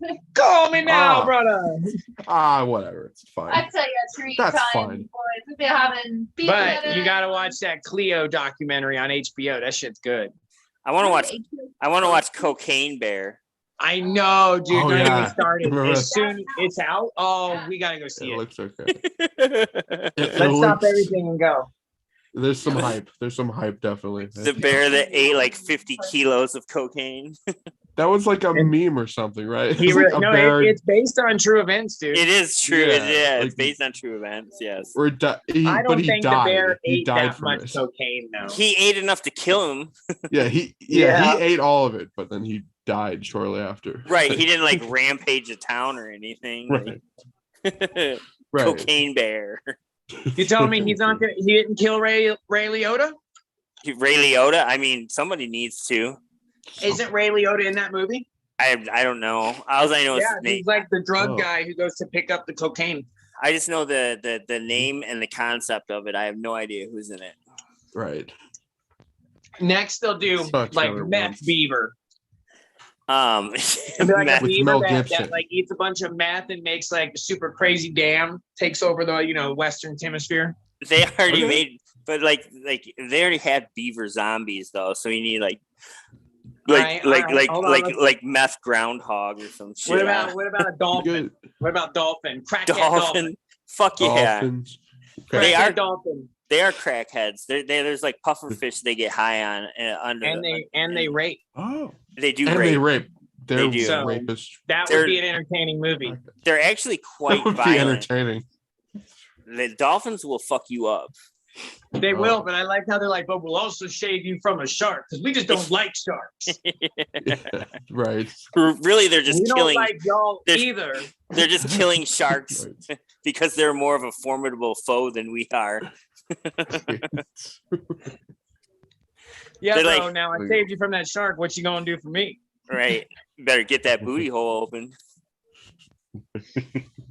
man. call me now, Ah. brother. Whatever. It's I fine. tell you, treat That's time, fine. boys. We've been having pizza But you today. gotta watch that Cleo documentary on HBO. That shit's good. I want to watch Cocaine Bear. I know, dude. Oh, Don't even yeah. get started. Remember As soon as it's out, oh, we gotta go see It it. looks okay. It Let's stop looks- everything and go. There's some hype. There's some hype, definitely. The bear that ate like 50 kilos of cocaine. That was like a And- meme or something, right? He It's like really, a no, bear it's based on true events, dude. It is true. Yeah, It's like- based on true events. Yes. or I but don't he think died. the bear He ate died that from much it. cocaine, though. He ate enough to kill him. Yeah, he Yeah. ate all of it, but then he died shortly after. Right. He didn't like rampage a town or anything. Right. Like- Right. Cocaine Bear. You telling me he didn't kill Ray Liotta? Ray Liotta. I mean, somebody needs to. Isn't Ray Liotta in that movie? I don't know. All I know is Yeah, his name. he's like the drug Oh. guy who goes to pick up the cocaine. I just know the name and the concept of it. I have no idea who's in it. Right. Next, they'll do Such like other meth ones. beaver. Um, It'll be like a meth- With beaver Mel that Gibson. like eats a bunch of meth and makes like a super crazy dam, takes over the Western Hemisphere. they already Okay. made, but like they already had beaver zombies though, so you need like Alright, hold on, let's- meth groundhog or some shit. What about a dolphin? Good. What about dolphin? Crackhead dolphin. Dolphin? Fuck yeah. Dolphins. They Crackhead are- dolphin. They are crackheads. There's like puffer fish they get high on under. And they rape. Oh. they do And rape. they rape. They're They do. So- rapists. That They're- would be an entertaining movie. They're actually quite That would be violent. entertaining. The dolphins will fuck you up. They Oh. will, but I like how they're like, but we'll also shave you from a shark because we just don't like sharks. Yeah, right. Really, they're just we don't killing. like y'all They're- either. They're just killing sharks Right. because they're more of a formidable foe than we are. Yeah, They're bro. like- Now I saved you from that shark. What you gonna do for me? Right? Better get that booty hole open.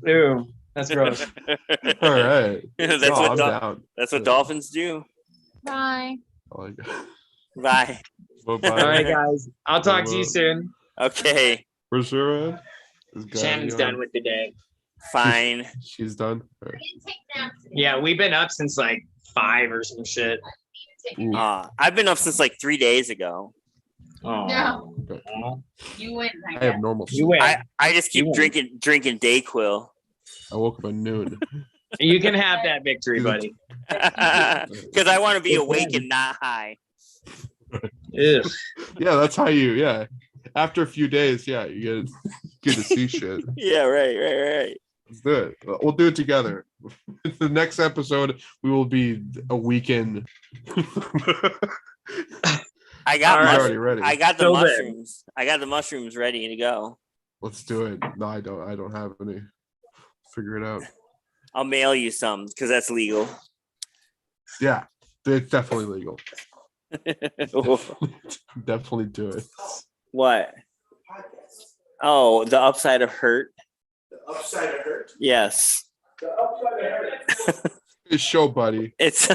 Ew, that's gross. All right. that's No, what I'm down. that's what dolphins do. Bye. I like it. Bye. Bye-bye. All right, guys. I'll talk to you soon. Okay. Where's Sharon? Is Gabi Shannon's on? done with the day. Fine. She's done. All right. Didn't take naps today. Yeah, we've been up since like 5 or some shit. Ooh. I've been up since like 3 days ago. Oh, No. Okay. You win. I I guess. have normal. You sleep. win. I just keep You won't. drinking Dayquil. I woke up at noon. You can have that victory, buddy. Because I want to be awake and not high. Ew. Yeah, that's how you. Yeah, after a few days, yeah, you get to see shit. Yeah, right. Let's do it. We'll do it together. The next episode, we will be a weekend. I got All right. already ready. I got the So there. mushrooms. I got the mushrooms ready to go. Let's do it. No, I don't. I don't have any. Figure it out. I'll mail you some because that's legal. Yeah, it's definitely legal. Definitely do it. What? Oh, the upside of hurt. The upside of hurt. Yes, The upside of hurt. Good show, buddy. it's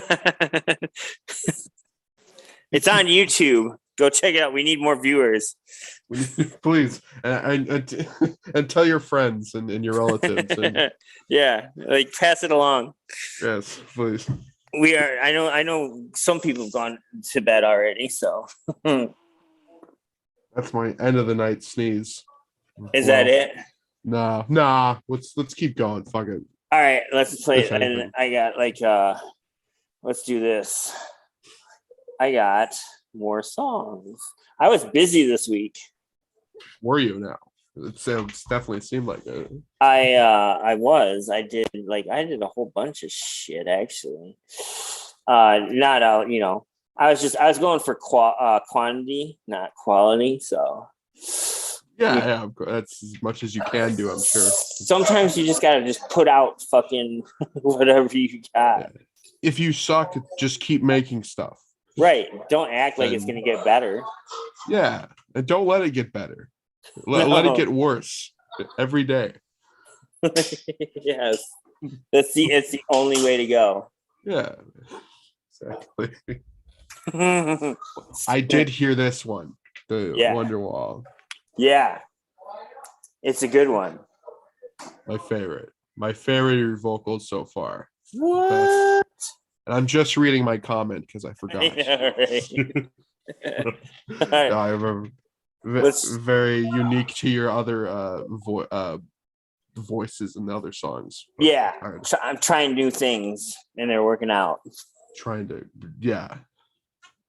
it's on YouTube. Go check it out. We need more viewers. Please, and tell your friends and your relatives. And, Yeah, like pass it along. yes, please. We are. I know. Some people have gone to bed already. So That's my end of the night sneeze. is that it? Nah. Let's keep going. Fuck it. All right, let's play it. That's And anything. I got like let's do this. I got more songs. I was busy this week. Were you now? It sounds definitely seemed like it. I did a whole bunch of shit actually. Not out, I was going for quantity, not quality. So Yeah, that's as much as you can do, I'm sure. sometimes you just gotta just put out fucking whatever you got. If you suck, just keep making stuff. Right. Don't act like it's gonna get better. Yeah, and don't let it get better. Let No. it get worse every day. Yes. It's the only way to go. Yeah, exactly. I did hear this one, the Yeah. Wonderwall, Yeah. It's a good one. my favorite of your vocals so far. What? And I'm just reading my comment because I forgot. Yeah, right. All right. I remember. Let's- Very unique to your other voices and the other songs. Yeah. All right, I'm trying new things and they're working out. trying to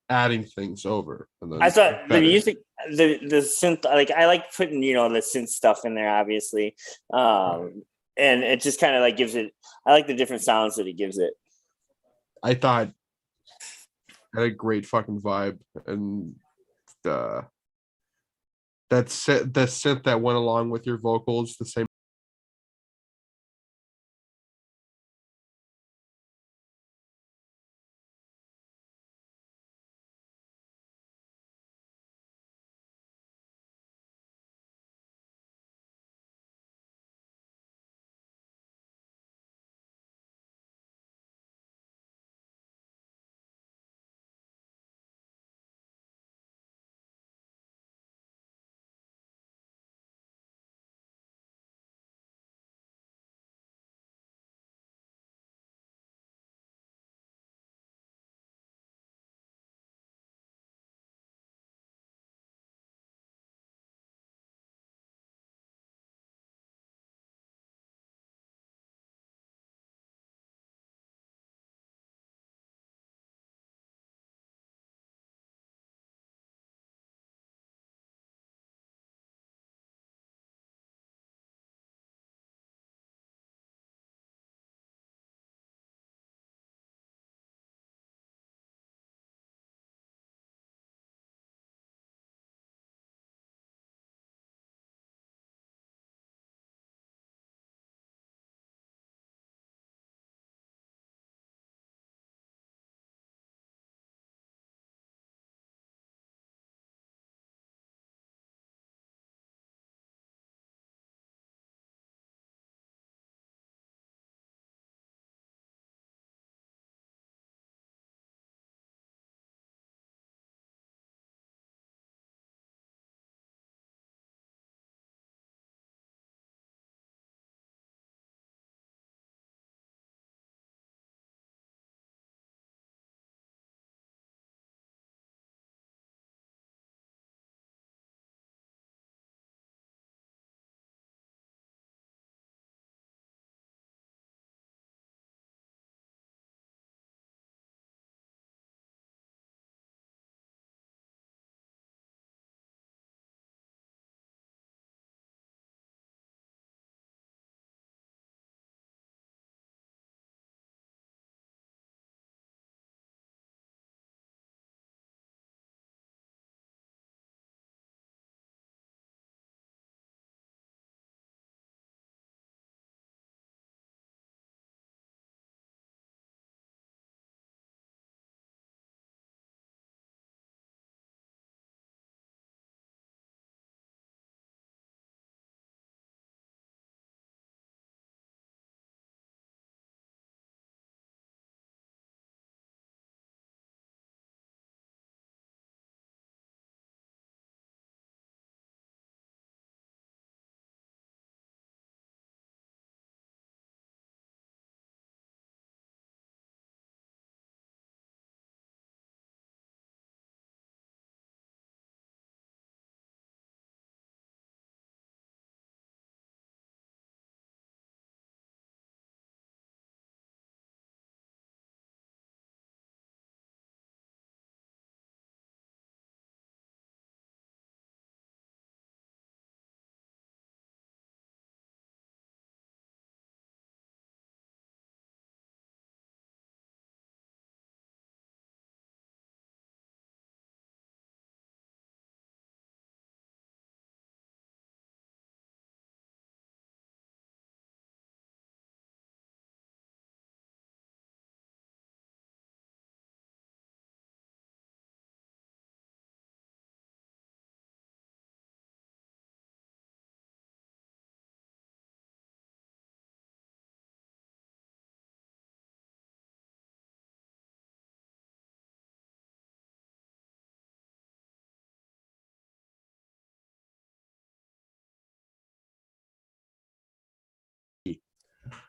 adding things over. And then I thought the better. music, the synth, like I like putting the synth stuff in there, obviously, and it just kind of like gives it. I like the different sounds that it gives it. I thought it had a great fucking vibe, and the synth that went along with your vocals, the same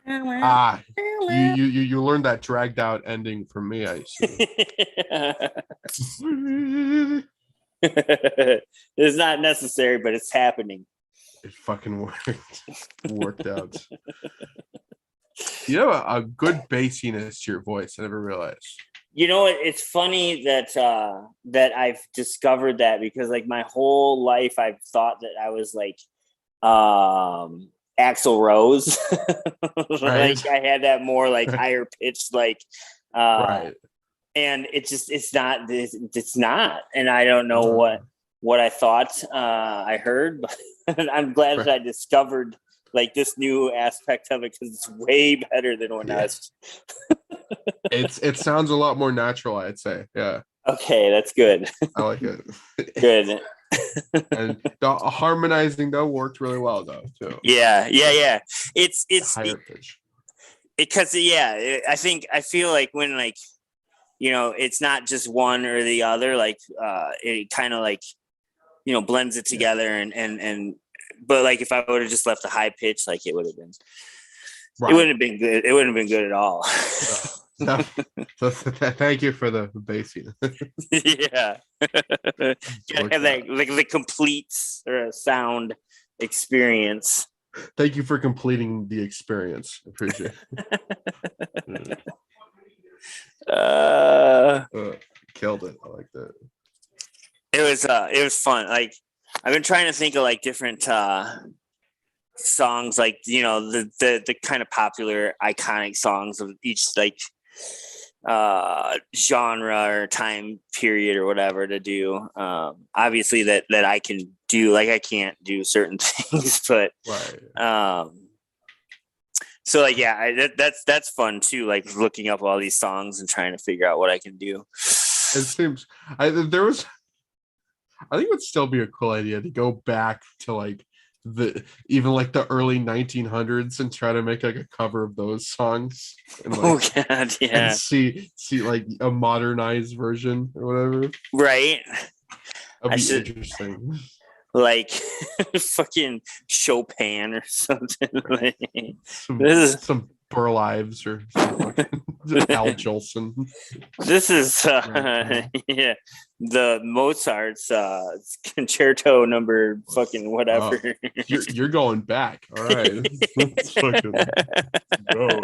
Ah, you learned that dragged out ending from me, I see. It's not necessary, but it's happening. It fucking worked out. You have a good bassiness to your voice. I never realized. You know, it's funny that that I've discovered that, because like my whole life I've thought that I was like Axl Rose. Right. Like I had that more like higher pitched like Right. and it's not, and I don't know what I thought I heard, but I'm glad that I discovered like this new aspect of it, because it's way better than when I was. It sounds a lot more natural, I'd say. Yeah. Okay, that's good. I like it. Good. And the harmonizing though worked really well though too. Yeah. It's higher pitch. Because I feel like when like, you know, it's not just one or the other, like it kind of like, you know, blends it together and but like if I would have just left the high pitch, like it would have been it wouldn't have been good. It wouldn't have been good at all. No. So thank you for the basing. Yeah. Have that like the complete sound experience. Thank you for completing the experience. Appreciate it. Killed it. I like that. It was fun. Like I've been trying to think of like different songs, like, you know, the kind of popular iconic songs of each like genre or time period or whatever to do. Obviously that I can do, like I can't do certain things, but so like that's fun too, like looking up all these songs and trying to figure out what I can do. It seems I think it would still be a cool idea to go back to like even like the early 1900s and try to make like a cover of those songs and like, oh god, yeah, and see like a modernized version or whatever. Right. That'd be interesting. Like fucking Chopin or something. Like, some Burl Ives or some Al Jolson. This is yeah, the Mozart's concerto number fucking whatever. You're going back. All right. Let's fucking go.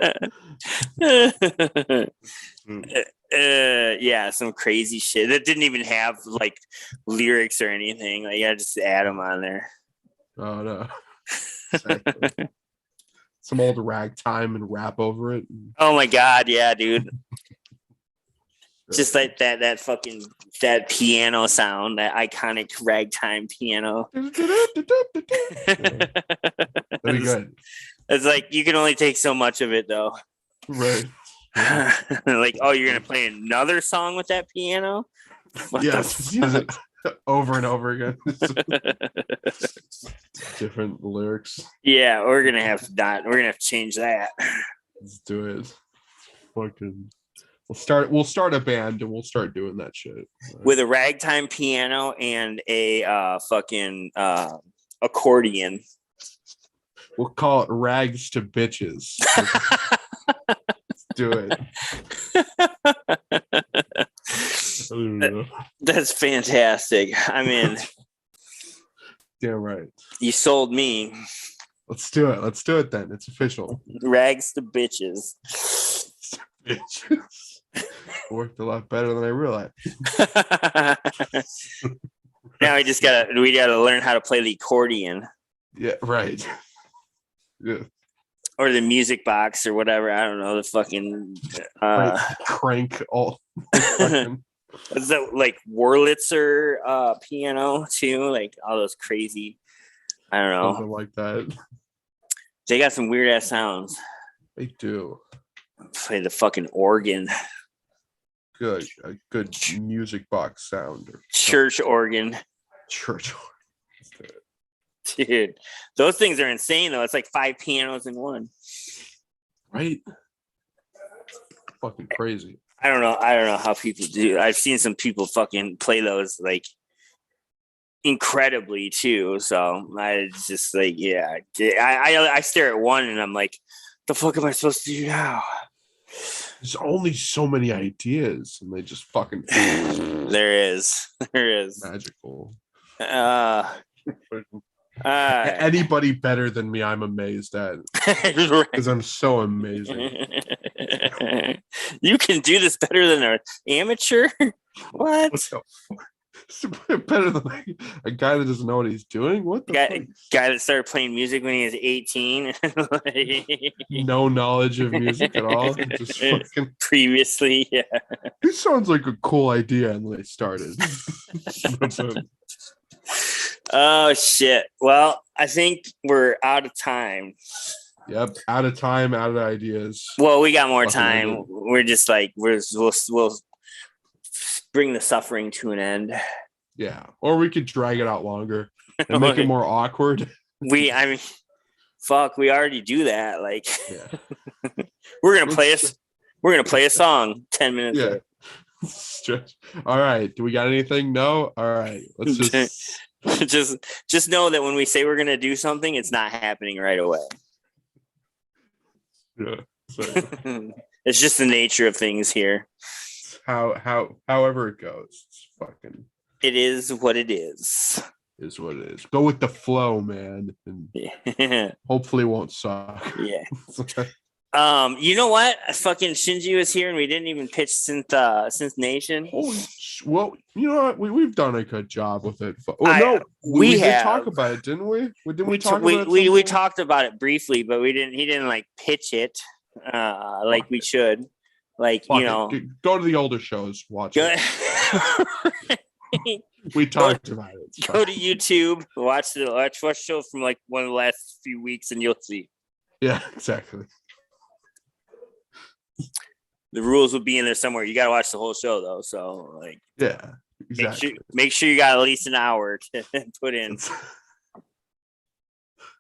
Yeah, some crazy shit that didn't even have like lyrics or anything. Like, I just add them on there. Oh no. Exactly. Some old ragtime and rap over it. Oh my god, yeah, dude. Just like that fucking that piano sound, that iconic ragtime piano. That'd be good. It's like you can only take so much of it though. Right. Like, oh, you're gonna play another song with that piano? Yes, use it over and over again. Different lyrics. Yeah, we're gonna have to change that. Let's do it. Fucking we'll start a band and we'll start doing that shit. With a ragtime piano and a fucking accordion. We'll call it Rags to Bitches. Let's do it. That's fantastic. I mean, damn right. You sold me. Let's do it. Let's do it then. It's official. Rags to bitches. Bitches. Worked a lot better than I realized. Now we gotta learn how to play the accordion. Yeah, right. Yeah. Or the music box or whatever. I don't know. The fucking crank all. Is that like Wurlitzer piano too? Like all those crazy. I don't know. Something like that. They got some weird ass sounds. They do. Play the fucking organ. Good. A good music box sound. Church organ. Church organ. Dude, those things are insane though. It's like 5 pianos in one. Right? Fucking crazy. I don't know how people do. I've seen some people fucking play those like incredibly too. So I just like, yeah. I stare at one and I'm like, The fuck am I supposed to do now? There's only so many ideas, and they just fucking There is magical. Right. Anybody better than me, I'm amazed at, because I'm so amazing. You can do this better than an amateur. What? What the fuck? Better than a guy that doesn't know what he's doing. What the Guy that started playing music when he was 18. No knowledge of music at all. Just fucking previously, yeah. This sounds like a cool idea, and they started. Oh shit. Well, I think we're out of time. Yep, out of time, out of ideas. Well, we got more Fucking time. idea. We're just like we'll bring the suffering to an end. Yeah, or we could drag it out longer and make it more awkward. I mean, fuck, we already do that. Like, Yeah. we're gonna play a song 10 minutes. Yeah. Later. All right. Do we got anything? No. All right. Let's just know that when we say we're gonna do something, it's not happening right away. Yeah. So, It's just the nature of things here. however it goes, it's fucking. It is what it is. Is what it is. Go with the flow, man, and Yeah. hopefully it won't suck. Yeah. You know what? Fucking Shinji was here and we didn't even pitch Synth Nation. Well, you know what? We've done a good job with it. Well, we did talk about it, didn't we? We talked about it briefly, but we didn't. He didn't like pitch it like we should. Like, Fuck you know, go to the older shows, watch it. We talked about it. Go to YouTube, watch shows from like one of the last few weeks, and you'll see. Yeah, exactly. The rules will be in there somewhere. You got to watch the whole show though. So like, yeah, exactly. Make sure you got at least an hour to put in.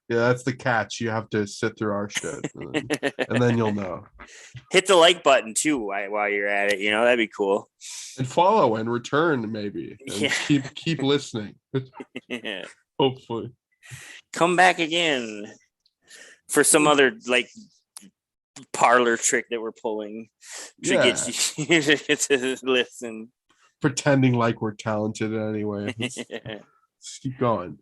Yeah, that's the catch. You have to sit through our shit, and then you'll know. Hit the like button too while you're at it. You know, that'd be cool. And follow and return maybe. And Yeah. keep listening. Yeah. Hopefully. Come back again for some other like parlor trick that we're pulling to get you to listen. Pretending like we're talented in any way. Let's keep going.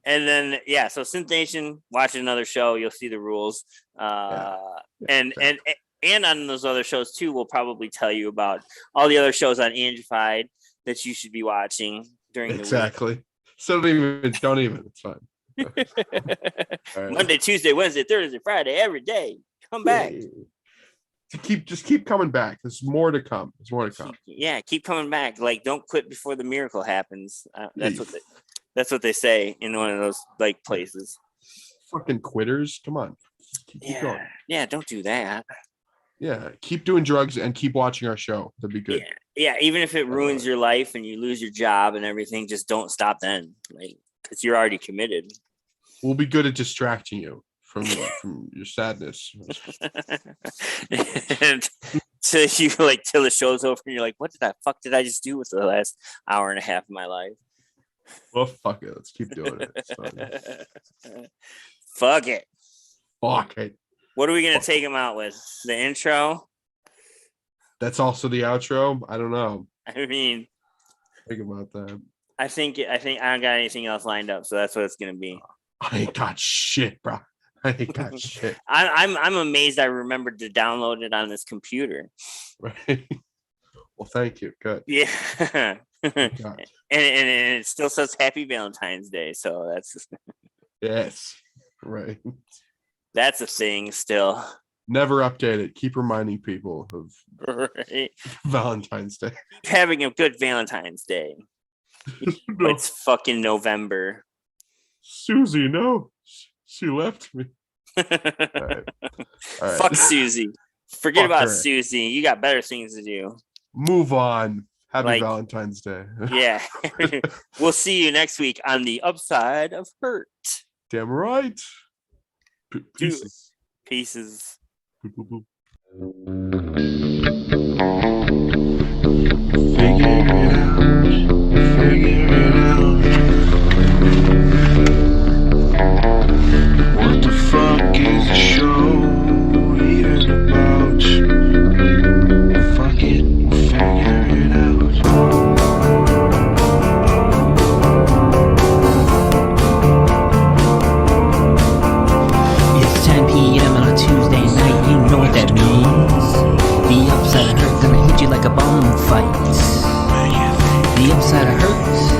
And then so Synth Nation, watch another show, you'll see the rules. And on those other shows too, we'll probably tell you about all the other shows on Angified that you should be watching during the week. So don't even. It's fine. Right. Monday, Tuesday, Wednesday, Thursday, Friday, every day. Come back. Just keep coming back. There's more to come. Yeah, keep coming back. Like, don't quit before the miracle happens. That's what they say in one of those like places. Fucking quitters. Come on. Keep going. Yeah, don't do that. Yeah, keep doing drugs and keep watching our show. That'd be good. Yeah, even if it ruins your life and you lose your job and everything, just don't stop then. Like, because you're already committed. We'll be good at distracting you from your sadness. And till the show's over and you're like, what the fuck did I just do with the last hour and a half of my life? Well, fuck it. Let's keep doing it. It's fun. Fuck it. Fuck it. What are we gonna take him out with? The intro? That's also the outro. I don't know. I mean, think about that. I think I don't got anything else lined up, so that's what it's gonna be. I ain't got shit, bro. I ain't got shit. I'm amazed I remembered to download it on this computer. Right. Well, thank you. Good. Yeah. God. And it still says Happy Valentine's Day, so that's Yes. Right. that's a thing still. Never update it. Keep reminding people of Right. Valentine's Day. Keep having a good Valentine's Day. No. It's fucking November. Susie, no. She left me. All right. Fuck Susie. Forget Fuck about her. Susie. You got better things to do. Move on. Happy Like- Valentine's Day. Yeah. We'll see you next week on the upside of hurt. Damn right. Pieces. Pieces. Boop, boop, boop. Figure it out. Figure it out. What the fuck like a bum fight. The upside of hurts.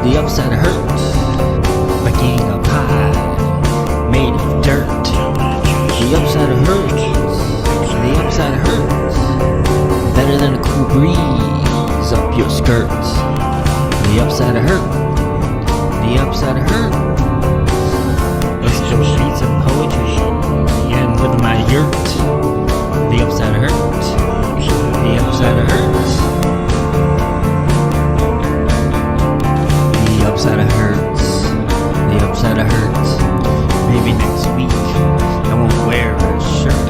The upside of hurts. Like eating a pie made of dirt. The upside of hurts. The upside of hurts. Better than a cool breeze up your skirts. The upside of hurt. The upside of hurt. Let's go read some poetry and live in my yurt. The upside of hurt. The upside of hurt. The upside of hurts. The upside of hurts. Maybe next week I won't wear a shirt.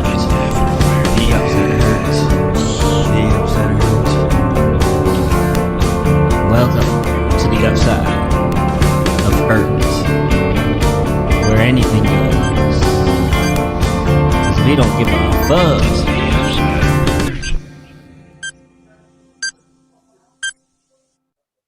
The upside of hurts. The upside of hurts. Welcome to the upside of hurt, where anything goes. 'Cause we don't give a fuck.